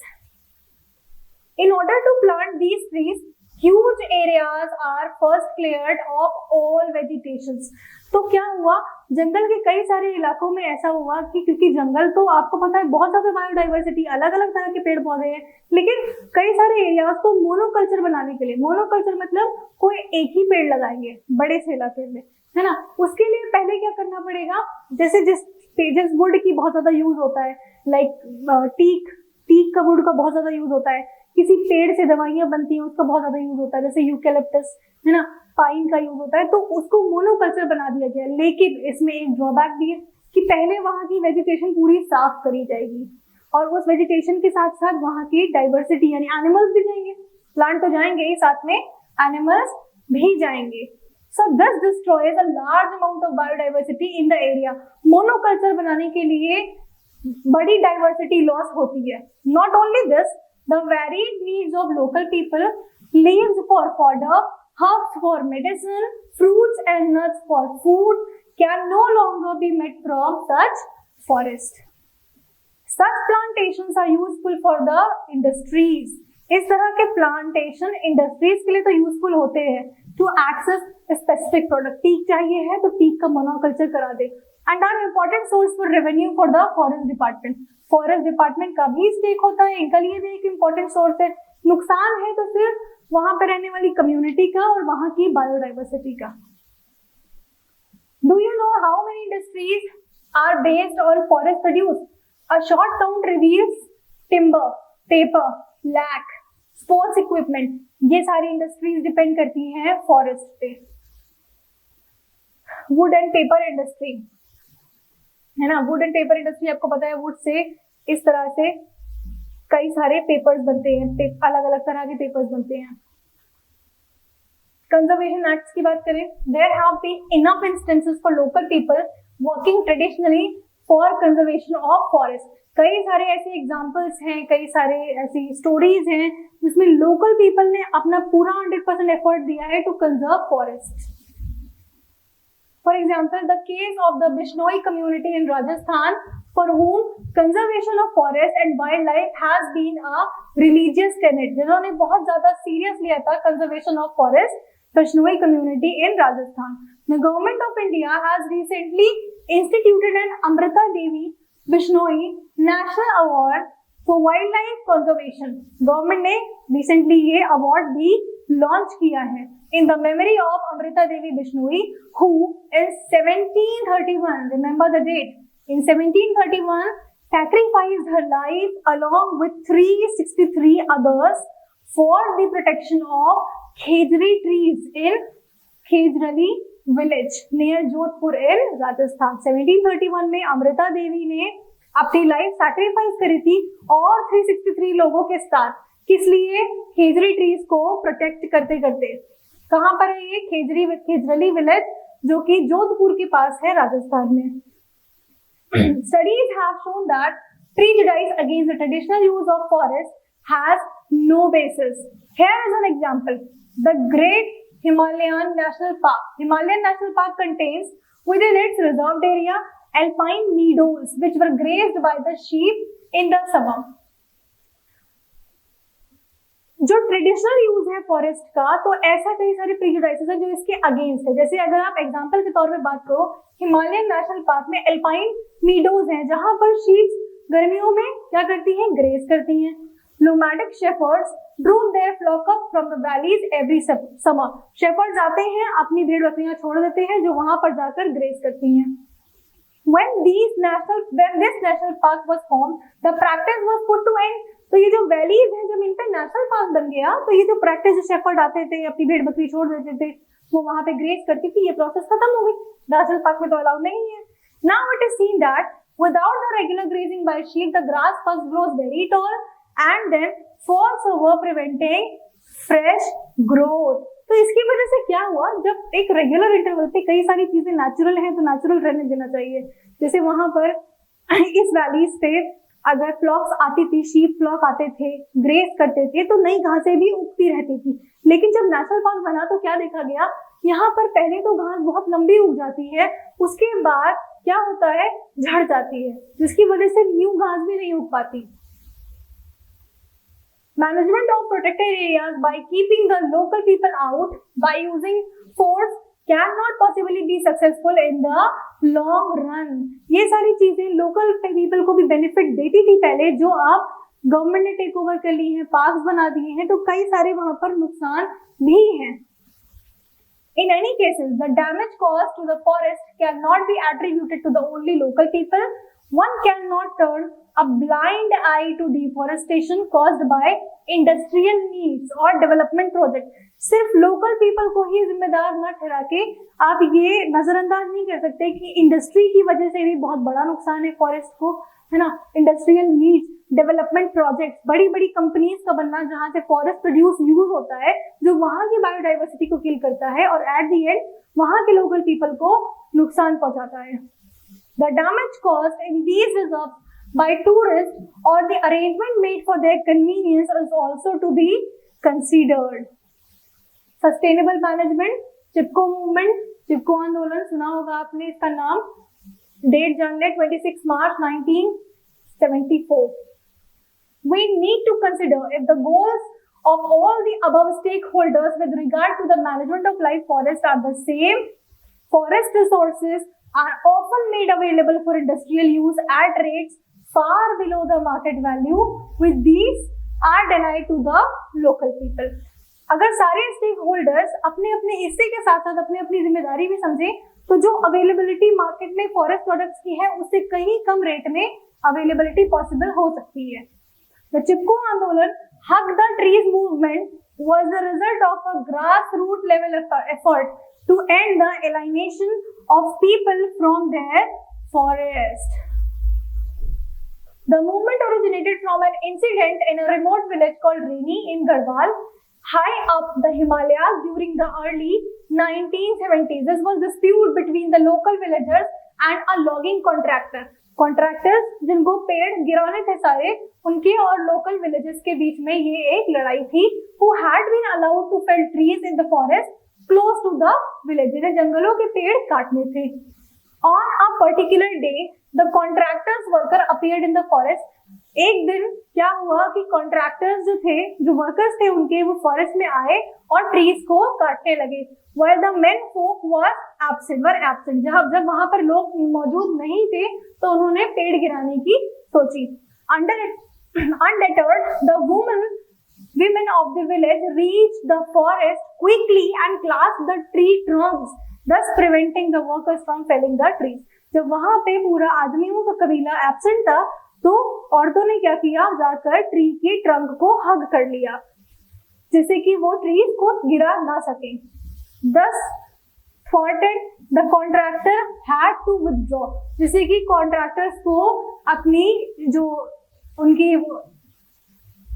In order to plant these trees, huge areas are first cleared of all vegetations. तो क्या हुआ, जंगल के कई सारे इलाकों में ऐसा हुआ कि क्योंकि जंगल तो आपको पता है बहुत ज्यादा बायोडाइवर्सिटी, अलग अलग तरह के पेड़ पौधे हैं, लेकिन कई सारे एरियाज को मोनोकल्चर बनाने के लिए, मोनोकल्चर मतलब कोई एक ही पेड़ लगाएंगे बड़े से इलाके में, है ना, उसके लिए पहले क्या करना पड़ेगा, जैसे जिस वुड की बहुत ज्यादा यूज होता है, लाइक टीक का वुड का बहुत ज्यादा यूज होता है, किसी पेड़ से दवाइयां बनती हैं उसका बहुत ज्यादा यूज होता है, जैसे यूकेलिप्टस, है ना, पाइन का यूज होता है, तो उसको मोनोकल्चर बना दिया गया. लेकिन इसमें एक ड्रॉबैक भी है कि पहले वहां की वेजिटेशन पूरी साफ करी जाएगी और उस वेजिटेशन के साथ साथ वहां की डाइवर्सिटी यानी एनिमल्स भी जाएंगे, प्लांट तो जाएंगे ही, साथ में एनिमल्स भी जाएंगे. So this destroys a large amount of biodiversity in the area. Monoculture बनाने के लिए बड़ी डाइवर्सिटी लॉस होती है. Not only this, the varied needs of local people, leaves for fodder, herbs for medicine, fruits and nuts for food, can no longer be met from such forest. Such plantations are useful for the industries. इस तरह के plantation industries के लिए तो useful होते हैं to access specific product. Teak चाहिए है तो टीक का मोनोकल्चर करा दे. And are important source for revenue for the forest department. Forest department का भी स्टेक होता है, इनका लिए भी एक इम्पोर्टेंट सोर्स है. नुकसान है तो सिर्फ वहां पर रहने वाली कम्युनिटी का और वहां की बायोडाइवर्सिटी का. Do you know how many industries are based on forest produce? A short count reveals timber, paper, lac, sports equipment, ये सारी इंडस्ट्रीज डिपेंड करती हैं फॉरेस्ट पे. वुड एंड पेपर इंडस्ट्री, है ना, वुड एंड पेपर इंडस्ट्री आपको पता है, वुड से इस तरह से कई सारे पेपर्स बनते हैं, अलग अलग तरह के पेपर्स बनते हैं. कंजर्वेशन एक्ट्स की बात करें, there have been enough instances for local people working traditionally for conservation of forest. कई सारे ऐसे एग्जांपल्स हैं, कई सारे ऐसी स्टोरीज हैं जिसमें लोकल पीपल ने अपना पूरा 100% एफर्ट दिया है to conserve forest. For example the case of the Bishnoi community in Rajasthan for whom conservation of forest and wildlife has been a religious tenet. जिन्होंने बहुत ज्यादा सीरियस लिया था conservation of forest, Bishnoi community in Rajasthan. The government of India has recently instituted an Amrita Devi Bishnoi National Award for Wildlife Conservation. Government ने recently ये award भी launch किया है in the memory of Amrita Devi Bishnoi, who in 1731, remember the date, in 1731 sacrificed her life along with 363 others for the protection of khejri trees in Khejrali village near Jodhpur in Rajasthan. 1731 में अमृता देवी ने अपनी life sacrifice करी थी और 363 लोगों के साथ किस लिए? खेजड़ी ट्रीज को प्रोटेक्ट करते करते। कहाँ पर है ये? खेजरली विलेज, जो कि जोधपुर के पास है, राजस्थान में। Studies have shown that prejudice against the traditional use of forest has no basis. Here is an example. The Great Himalayan National Park. Himalayan National Park contains within its reserved area alpine meadows which were grazed by the sheep in the summer. जो traditional use है forest का, तो ऐसा कई सारे प्रेजुडाइसेस है जो इसके अगेंस्ट है। जैसे अगर आप एग्जांपल के तौर पे बात करो, हिमालयन नेशनल पार्क में एल्पाइन मीडोज हैं जहां पर शीप्स गर्मियों में क्या करती हैं? ग्रेज करती हैं। Nomadic shepherds drove their flock up from the valleys every summer. Shepherds आते हैं, अपनी भेड़ बकरियां छोड़ देते हैं जो वहां पर जाकर ग्रेज करती हैं। When this national park was formed, the practice was put to end. तो ये जो वैलीज हैं, जब इन पे नेशनल पार्क बन गया, तो ये जो प्रैक्टिस शेफर्ड आते थे, अपनी भेड़ बकरी छोड़ देते थे, वो वहां पे ग्रेज करती थी, ये प्रोसेस खत्म हो गई। नेशनल पार्क में तो अलाउड नहीं है। Now it is seen that without the regular grazing by sheep, the grass first grows very tall and then falls over, preventing fresh growth. तो इसकी वजह से क्या हुआ? जब एक रेगुलर इंटरवल पे कई सारी चीजें नेचुरल हैं तो नेचुरल रहने देना चाहिए। जैसे वहां पर इस वैलीज पे अगर फ्लॉक्स आती थी, शीप फ्लॉक आते थे, ग्रेस करते थे, तो नई घासें भी उगती रहती थी। लेकिन जब नेशनल पार्क बना तो क्या देखा गया? यहाँ पर पहले तो घास बहुत लंबी उग जाती है, उसके बाद क्या होता है? झड़ जाती है, जिसकी वजह से न्यू घास भी नहीं उग पाती। Management of protected areas by keeping the local people out by using force cannot possibly be successful in the long run. ये सारी चीजें लोकल पीपल को भी बेनिफिट देती थी पहले, जो अब गवर्नमेंट ने टेक ओवर कर ली है, पार्क्स बना दिए हैं, तो कई सारे वहां पर नुकसान भी हैं। In any cases, the damage caused to the forest cannot be attributed to the only local people. One cannot turn a blind eye to deforestation caused by industrial needs or development project. सिर्फ local people को ही जिम्मेदार न ठहरा के आप ये नजरअंदाज नहीं कर सकते कि इंडस्ट्री की वजह से भी बहुत बड़ा नुकसान है फॉरेस्ट को, है ना। इंडस्ट्रियल नीड्स, डेवलपमेंट प्रोजेक्ट्स, बड़ी बड़ी कंपनीज का बनना जहां से फॉरेस्ट प्रोड्यूस यूज होता है, जो वहां की बायोडाइवर्सिटी को किल करता है और एट द एंड वहां के लोकल पीपल को नुकसान पहुंचाता है। The damage caused in these reserves by tourists or the arrangement made for their convenience is also to be considered. Sustainable management, Chipko movement, Chipko Andolan सुना होगा आपने इसका नाम। डेट जान ले, 26 मार्च 1974. We need to consider if the goals of all the above stakeholders with regard to the management of live forest are the same. Forest resources are often made available for industrial use at rates far below the market value, with these are denied to the local people. अगर सारे stake holders अपने अपने हिस्से के साथ साथ अपनी अपनी जिम्मेदारी भी समझे, तो जो अवेलेबिलिटी मार्केट में फॉरेस्ट प्रोडक्ट्स की है उससे कहीं कम रेट में अवेलेबिलिटी पॉसिबल हो सकती है। The चिपको आंदोलन, हक the trees movement, was the result of a grassroots level effort to end the alienation of people from their forest. The movement originated from an incident in a remote village called Reni in Garhwal, high up the Himalayas during the early 1970s. This was dispute between the local villagers and a logging contractor. Contractors जिनको पेड़ गिराने थे सारे, उनके और local villages के बीच में ये एक लड़ाई थी। Who had been allowed to fell trees in the forest close to the village, जिन्हें जंगलों के पेड़ काटने थे। On a particular day, the contractors worker appeared in the forest. एक दिन क्या हुआ कि कॉन्ट्रैक्टर्स जो थे, जो वर्कर्स थे उनके, वो फॉरेस्ट में आए और ट्रीज को काटने लगे। While the men folk were absent, जब वहां पर लोग मौजूद नहीं थे तो उन्होंने पेड़ गिराने की सोची। Undeterred, the women of the village reached the forest quickly and clasped the tree trunks, thus preventing the workers from felling the trees. जब वहां पे पूरा आदमियों का कबीला एब्सेंट था, तो औरतों ने क्या किया? जाकर ट्री के ट्रंक को हग कर लिया, जिससे कि वो ट्रीज को गिरा ना सके। Thus thwarted, the contractor had to withdraw, जिससे कि कॉन्ट्रैक्टर्स को अपनी जो उनकी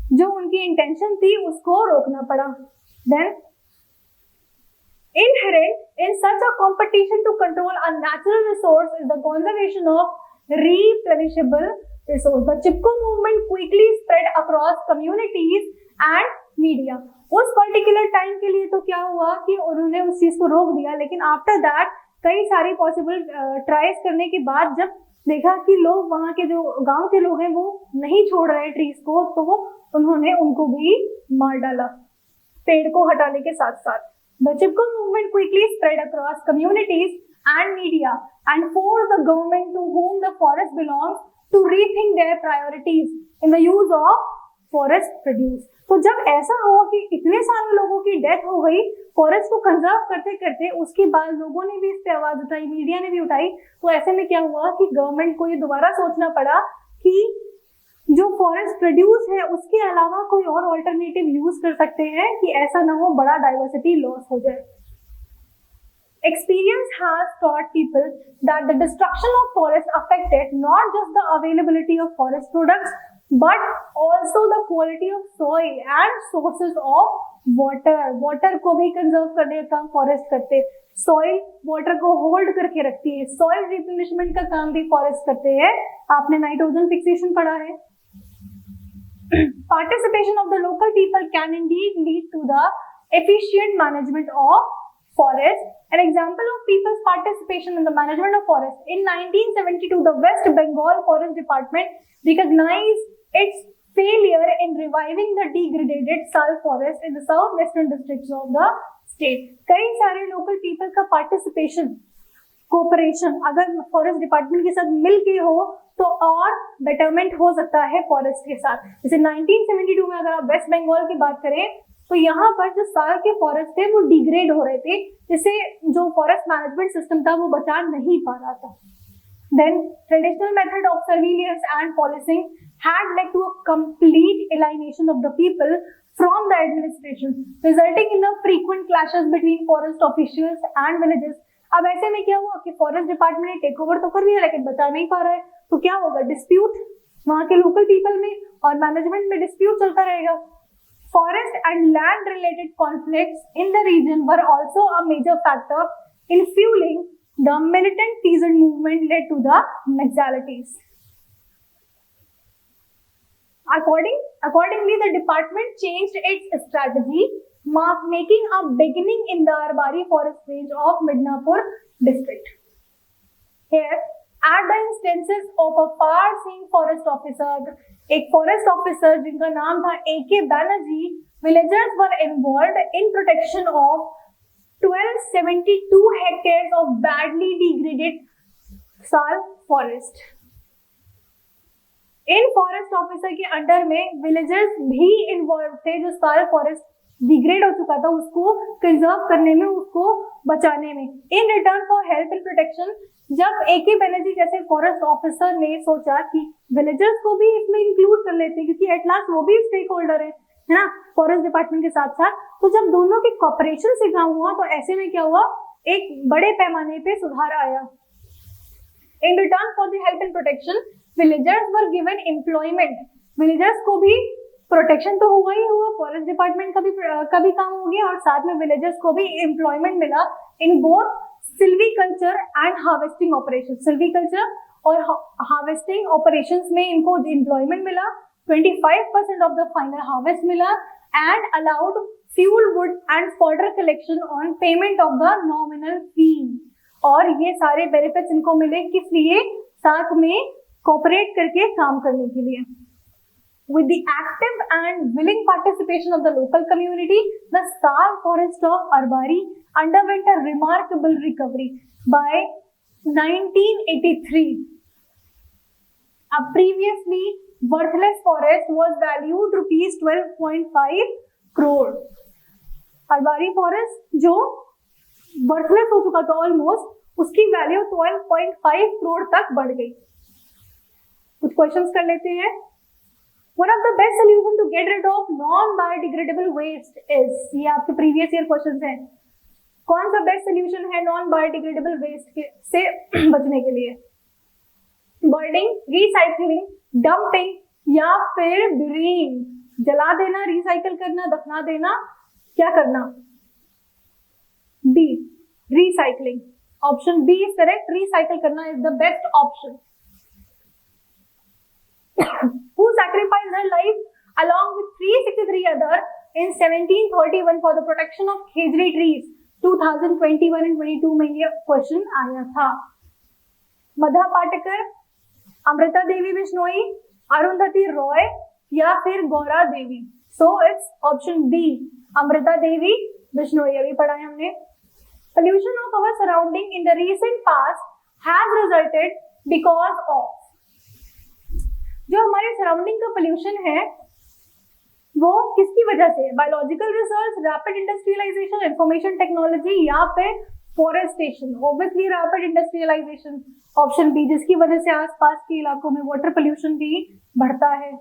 जो उनकी इंटेंशन थी उसको रोकना पड़ा। Then inherent in such a competition to control a natural resource is the conservation of replenishable resource. The Chipko movement quickly spread across communities and media. उस पर्टिकुलर टाइम के लिए तो क्या हुआ कि उन्होंने उस चीज को रोक दिया, लेकिन आफ्टर दैट कई सारी पॉसिबल ट्राइज करने के बाद जब देखा कि लोग वहां के जो गांव के लोग हैं वो नहीं छोड़ रहे ट्रीज को, तो उन्होंने उनको भी मार डाला पेड़ को हटाने के साथ साथ। The Chipko movement quickly spread across communities and media and forced the government to whom the forest belongs to rethink their priorities in the use of forest produce. तो जब ऐसा हुआ कि इतने सारे लोगों की डेथ हो गई फॉरेस्ट को कंजर्व करते करते, उसके बाद लोगों ने भी इस पे आवाज उठाई, मीडिया ने भी उठाई, तो ऐसे में क्या हुआ कि गवर्नमेंट को ये दोबारा सोचना पड़ा कि जो फॉरेस्ट प्रोड्यूस है उसके अलावा कोई और ऑल्टरनेटिव यूज कर सकते हैं कि ऐसा ना हो बड़ा डाइवर्सिटी लॉस हो जाए। Experience has taught people that the destruction of forest affected not just the availability of forest products but also the quality of soil and sources of water. Water को भी कंजर्व करने का काम forest करते, soil water को hold करके रखती है, सॉइल रिप्लेनिशमेंट का काम भी फॉरेस्ट करते हैं। आपने नाइट्रोजन फिक्सेशन पढ़ा है। Participation of the local people can indeed lead to the efficient management of forest. An example of people's participation in the management of forest: in 1972, the West Bengal Forest Department recognized its failure in reviving the degraded sal forest in the southwestern districts of the state. कई सारे local people का participation, cooperation अगर forest department के साथ मिल के हो तो और बेटरमेंट हो सकता है फॉरेस्ट के साथ। जैसे 1972 में अगर आप वेस्ट बंगाल की बात करें तो यहाँ पर जो साल के फॉरेस्ट थे वो डिग्रेड हो रहे थे, जिससे जो फॉरेस्ट मैनेजमेंट सिस्टम था वो बचा नहीं पा रहा था। Then traditional method of surveillance and policing had led to a complete alienation of the people from the administration, resulting in the frequent clashes between forest officials and villages. अब ऐसे में क्या हुआ कि फॉरेस्ट डिपार्टमेंट ने take over तो कर लिया लेकिन बचा नहीं पा रहा है, तो क्या होगा, डिस्प्यूट वहां के लोकल पीपल में और मैनेजमेंट में डिस्प्यूट चलता रहेगा। Forest and land related conflicts in the region were also a major factor in fueling the militant peasant movement led to the Naxalites. Accordingly, the department changed its strategy, making a beginning in the Arbari forest range of Midnapur district. Here, at the instances of a far-seeing forest officer, एक forest officer जिनका नाम था A.K. Banerjee, villagers were involved in protection of 1272 hectares of badly degraded sal forest. In forest officer के under में villagers भी involve थे, जो साल फॉरेस्ट डिग्रेड हो चुका था उसको कंजर्व करने में, उसको बचाने में। In return for help and protection, जब A.K. बनर्जी जैसे फॉरेस्ट ऑफिसर ने सोचा कि विलेजर्स को भी इसमें इंक्लूड कर लेते हैं क्योंकि एट लास्ट वो भी स्टेक होल्डर है ना फॉरेस्ट डिपार्टमेंट के साथ साथ, तो जब दोनों के कॉपरेशन से काम हुआ तो ऐसे में क्या हुआ, एक बड़े पैमाने पे सुधार आया। In return for the help and protection villagers were given employment, villagers को भी प्रोटेक्शन तो हुआ ही हुआ, फॉरेस्ट डिपार्टमेंट का भी काम हो गया और साथ में विलेजर्स को भी एम्प्लॉयमेंट मिला in both silviculture and harvesting operation. Silviculture और हार्वेस्टिंग ऑपरेशंस में इनको एम्प्लॉयमेंट मिला, 25% ऑफ द फाइनल हार्वेस्ट मिला and allowed fuel wood and fodder collection on payment of the nominal fee. और ये सारे बेनिफिट्स इनको मिले किस लिए, साथ में कोऑपरेट करके काम करने के लिए। With the active and willing participation of the local community, the Sal forest of Arbari underwent a remarkable recovery. By 1983, a previously worthless forest was valued rupees 12.5 crore. Arbari forest जो worthless हो चुका था almost, उसकी value 12.5 crore तक बढ़ गई। कुछ questions कर लेते हैं। One of the best solution to get rid of non-biodegradable waste is, ये आपके प्रीवियस ईयर क्वेश्चंस हैं, कौन सा बेस्ट सोल्यूशन है नॉन बायोडिग्रेडेबल वेस्ट से बचने के लिए, बर्निंग, रिसाइकलिंग, डंपिंग या फिर ब्यूरिंग। जला देना, रिसाइकल करना, दफना देना, क्या करना? B, recycling. Option B is correct, recycle करना is the best option. Who sacrificed her life along with 363 others in 1731 for the protection of khejri trees? 2021 and 22 में ये क्वेश्चन आया था। मधा पाटेकर, अमृता देवी बिश्नोई, अरुंधति रॉय या फिर Gaura Devi? So it's option B, Amrita Devi Bishnoi. अभी पढ़ा है हमने। Pollution of our surrounding in the recent past has resulted because of, जो हमारे सराउंडिंग का पोल्यूशन है वो किसकी वजह से? Biological research, rapid industrialisation, information technology या फिर forestation? Obviously rapid industrialisation, option B, जिसकी वजह से आसपास के इलाकों में वाटर पोल्यूशन भी बढ़ता है।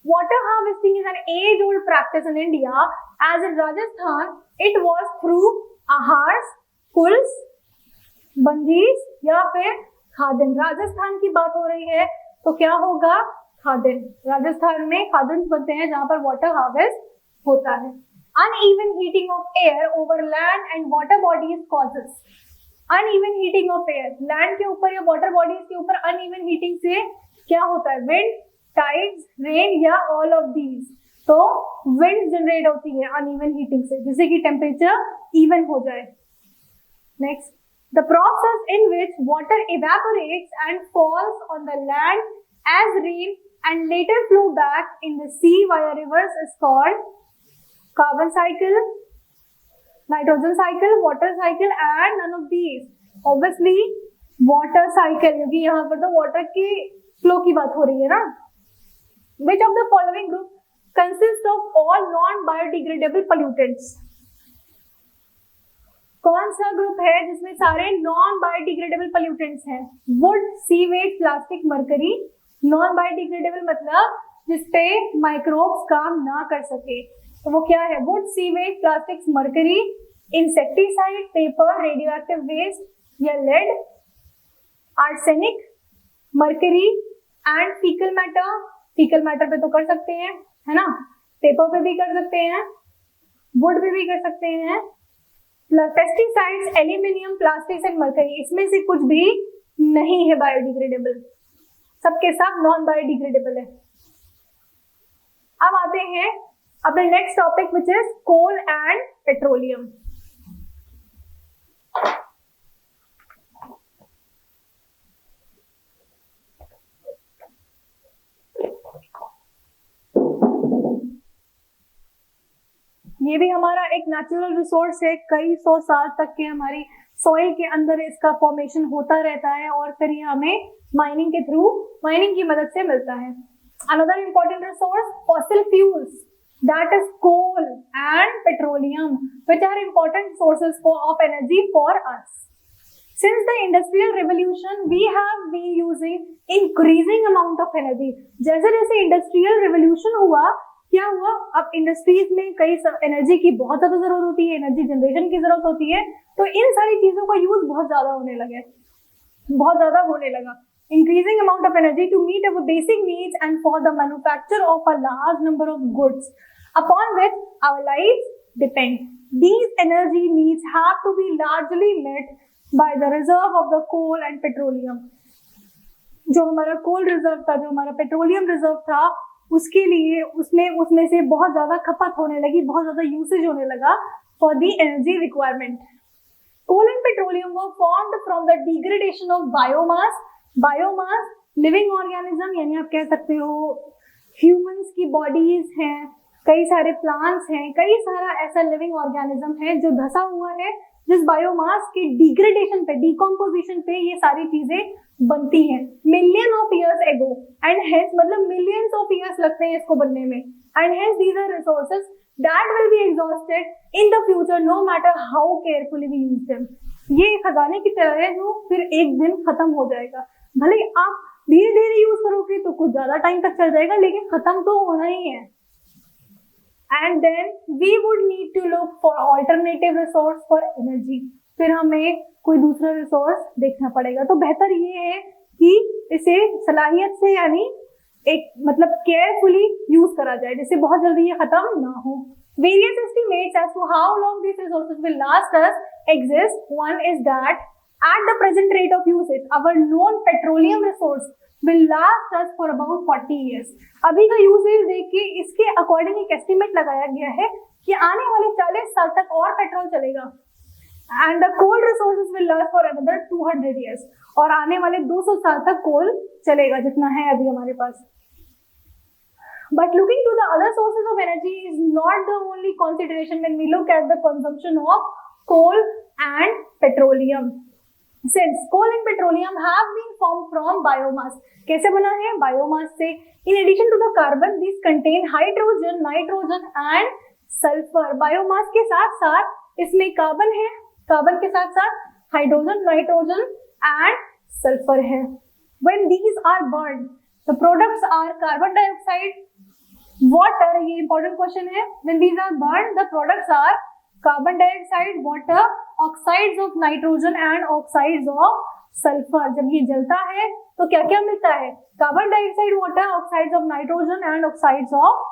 Water harvesting is an age old practice in India, as in Rajasthan it was through ahars, kuls, bundhis या फिर खादिन? राजस्थान की बात हो रही है तो क्या होगा? खादिन। राजस्थान में खादिन बनते हैं जहां पर वाटर हार्वेस्ट होता है। Uneven heating of air over land and water bodies causes, uneven heating of air, land के ऊपर या वाटर बॉडीज के ऊपर अनइवन हीटिंग से क्या होता है? विंड, टाइड्स, रेन या ऑल ऑफ दीज? तो विंड जनरेट होती है अनइवन हीटिंग से, जिससे कि टेम्परेचर इवन हो जाए। Next, the process in which water evaporates and falls on the land as rain and later flow back in the sea via rivers is called carbon cycle, nitrogen cycle, water cycle and none of these? Obviously water cycle, क्योंकि यहाँ पर तो water की flow की बात हो रही है ना। Which of the following group consists of all non-biodegradable pollutants? कौन सा ग्रुप है जिसमें सारे नॉन बायोडिग्रेडेबल पोल्यूटेंट्स हैं? Would, sewage, plastic, mercury. Non biodegradable मतलब जिसपे माइक्रोब्स काम ना कर सके, तो वो क्या है? Wood, sewage, plastic, mercury, insecticide, paper, radio active waste या lead, arsenic, mercury and faecal matter. Faecal matter पे तो कर सकते हैं, है ना? पेपर पे भी कर सकते हैं, वुड पे भी कर सकते हैं। Pesticides, aluminium, plastics and mercury, इसमें से कुछ भी नहीं है बायोडिग्रेडेबल, सबके सब नॉन बायोडिग्रेडेबल है। अब आते हैं अपने next topic which is coal and petroleum. ये भी हमारा एक नेचुरल रिसोर्स है, कई सौ साल तक के हमारी सॉइल के अंदर इसका फॉर्मेशन होता रहता है और फिर ये हमें माइनिंग के थ्रू, माइनिंग की मदद से मिलता है। Another important resource fossil fuels, that is coal and petroleum, which are important sources of energy for us. Since the industrial revolution, we have been using increasing amount of energy. जैसे जैसे industrial revolution हुआ, क्या हुआ? अब industries में कई energy की बहुत ज्यादा जरूरत होती है, एनर्जी जनरेशन की जरूरत होती है, तो इन सारी चीजों का यूज बहुत ज्यादा होने लगे, बहुत ज्यादा होने लगा। Increasing amount of energy to meet our basic needs and for the manufacture of a large number of goods upon which our lives depend. These energy needs have to be largely met by the reserve of the coal and petroleum. जो हमारा कोल reserve था, जो हमारा petroleum reserve था, उसके लिए उसमें से बहुत ज्यादा खपत होने लगी, बहुत ज्यादा यूसेज होने लगा for the energy requirement. Coal and petroleum were formed from the degradation of biomass. Biomass living organism, यानी आप कह सकते हो ह्यूमंस की बॉडीज हैं, कई सारे प्लांट्स हैं, कई सारा ऐसा लिविंग ऑर्गेनिज्म है जो धसा हुआ है, जिस बायोमास के डिग्रेडेशन पे, डिकम्पोजिशन पे ये सारी चीजें बनती हैं million of years ago, and hence मतलब मिलियंस ऑफ इयर्स लगते हैं इसको बनने में, and hence these are resources that will be exhausted in the future no matter how carefully we use them. ये खजाने की तरह है जो फिर एक दिन खत्म हो जाएगा, भले आप धीरे धीरे यूज करोगे तो कुछ ज्यादा टाइम तक चल जाएगा, लेकिन खत्म तो होना ही है। And then we would need to look for alternative resource for energy. फिर हमें कोई दूसरा रिसोर्स देखना पड़ेगा। तो बेहतर ये है कि इसे सलाहियत से, यानी एक मतलब केयरफुली यूज करा जाए, जिससे बहुत जल्दी ये खत्म ना हो। Various estimates as to how long these resources will last us exist. One is that at the present rate of usage, our known petroleum resource will last us for about 40 years. अभी का usage देख के इसके according एक estimate लगाया गया है कि आने वाले 40 साल तक और पेट्रोल चलेगा, and the coal resources will last for another 200 years. और आने वाले 200 साल तक कोल चलेगा जितना है अभी हमारे पास। But looking to the other sources of energy is not the only consideration when we look at the consumption of coal and petroleum. Since coal and petroleum have been formed from biomass. कैसे बना है? Biomass से। In addition to the carbon, these contain hydrogen, nitrogen and sulfur. Biomass के साथ साथ इसमें carbon है, carbon के साथ साथ हाइड्रोजन, नाइट्रोजन and sulfur है। When these are burned, the products are carbon dioxide, water, ये important question है। When these are burned, the products are carbon dioxide, water, oxides of nitrogen and oxides of sulfur. जब ये जलता है तो क्या क्या मिलता है? Carbon dioxide, water, oxides of nitrogen and oxides of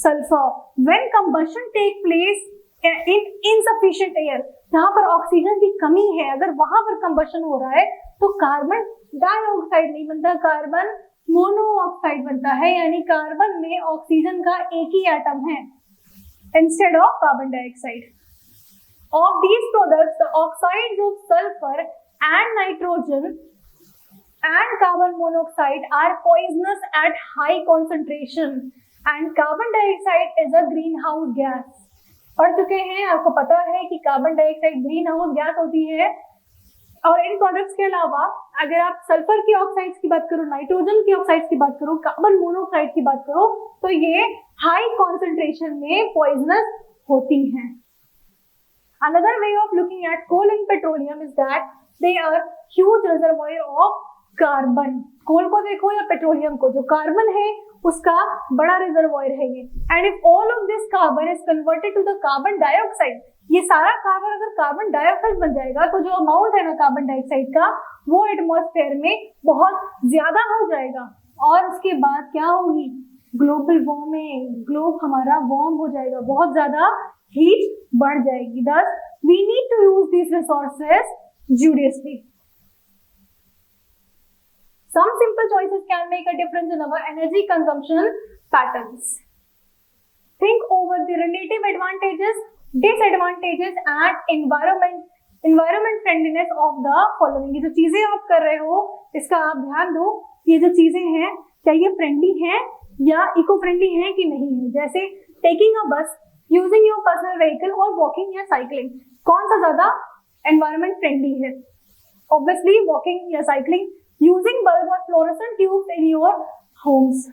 sulfur. When combustion take place in insufficient air, जहाँ पर ऑक्सीजन की कमी है, अगर वहां पर कंबशन हो रहा है तो कार्बन डाइऑक्साइड नहीं बनता, कार्बन मोनोऑक्साइड बनता है, यानी कार्बन में ऑक्सीजन का एक ही एटम है instead of carbon dioxide. Of these products, the oxides of sulfur and nitrogen and carbon monoxide are poisonous at high concentration, and carbon dioxide is a greenhouse gas. पढ़ चुके हैं, आपको पता है कि carbon dioxide green house gas होती है। और इन प्रोडक्ट्स के अलावा अगर आप सल्फर की ऑक्साइड्स की बात करो, नाइट्रोजन की ऑक्साइड्स की बात करो, कार्बन मोनोऑक्साइड की बात करो, तो ये हाई कॉन्सेंट्रेशन में पॉइजनस होती हैं। Another way of looking at coal and petroleum is that they are huge reservoir of carbon. कोल को देखो या पेट्रोलियम को, जो कार्बन है उसका बड़ा रिजर्वॉयर है ये। And if all of this carbon is converted to the carbon dioxide, ये सारा कार्बन अगर कार्बन डाइऑक्साइड बन जाएगा तो जो अमाउंट है ना कार्बन डाइऑक्साइड का वो एटमॉस्फेयर में बहुत ज्यादा हो जाएगा, और उसके बाद क्या होगी? ग्लोबल वार्मिंग, ग्लोब हमारा वार्म हो जाएगा, बहुत ज्यादा हीट बढ़ जाएगी। Thus, we need to use these resources judiciously. Some simple choices can make a difference in our energy consumption patterns. Think over the relative advantages, disadvantages and environment friendliness of the following. ये जो चीजें आप कर रहे हो इसका आप ध्यान दो, ये जो चीजें हैं क्या ये फ्रेंडली हैं या इको फ्रेंडली हैं कि नहीं है। जैसे taking a bus, using your personal vehicle और वॉकिंग या साइकिलिंग, कौन सा ज्यादा एनवायरमेंट फ्रेंडली है? ऑब्वियसली वॉकिंग या साइकिलिंग। यूजिंग बल्ब और fluorescent tubes in your homes,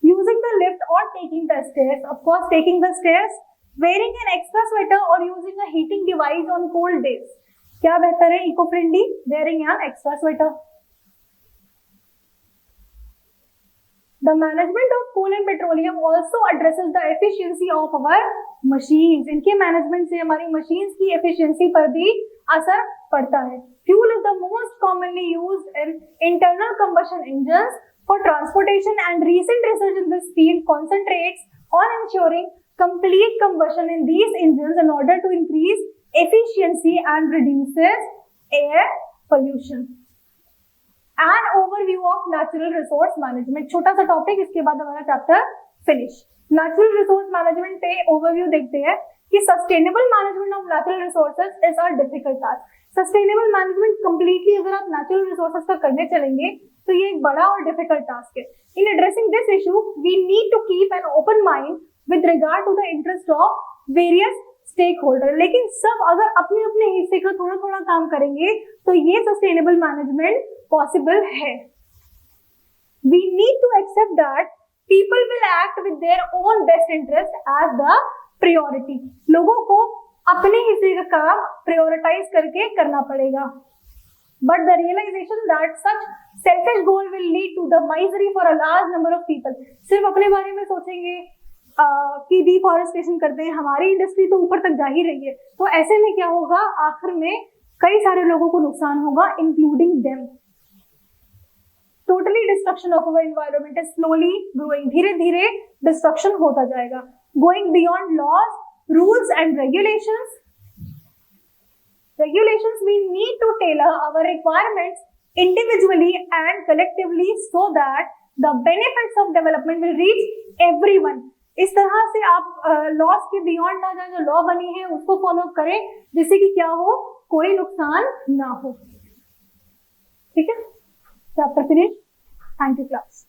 using the lift और taking the stairs, of course taking the stairs. Wearing an extra sweater और using a heating device on cold days, क्या बेहतर है? Eco friendly, wearing an extra sweater. The management of coal and petroleum also addresses the efficiency of our machines. इनके management से हमारी machines की efficiency पर भी असर पड़ता है। Fuel is the most commonly used in internal combustion engines for transportation, and recent research in this field concentrates on ensuring complete combustion in these engines in order to increase efficiency and reduces air pollution. An overview of natural resource management, छोटा सा topic, इसके बाद हमारा chapter finish. Natural resource management पे overview देखते हैं कि sustainable management of natural resources is a difficult task. Sustainable management completely अगर आप नेचुरल रिसोर्सेज का करने चलेंगे तो ये एक बड़ा और डिफिकल्ट टास्क है। In addressing this issue we need to keep an open mind with regard to the interest of various stake holder. लेकिन सब अगर अपने अपने हिस्से का थोड़ा थोड़ा काम करेंगे तो ये सस्टेनेबल मैनेजमेंट पॉसिबल है। We need to accept that people will act with their own best interest as the priority. लोगों को अपने हिस्से का काम prioritize करके करना पड़ेगा। But the realization that such selfish goal will lead to the misery for a large number of people. सिर्फ अपने बारे में सोचेंगे कि डिफॉरेस्टेशन करते हैं, हमारी इंडस्ट्री तो ऊपर तक जा ही रही है, तो ऐसे में क्या होगा? आखिर में कई सारे लोगों को नुकसान होगा, including them. Totally destruction of our environment is slowly growing, धीरे धीरे डिस्ट्रक्शन होता जाएगा. Going beyond laws, rules and regulations we need to tailor our requirements individually and collectively so that the benefits of development will reach everyone. इस तरह से आप loss के beyond ना जाए, जो लॉ बनी है उसको फॉलो करें जिससे कि क्या हो, कोई नुकसान ना हो. ठीक है, chapter finish. Thank you class.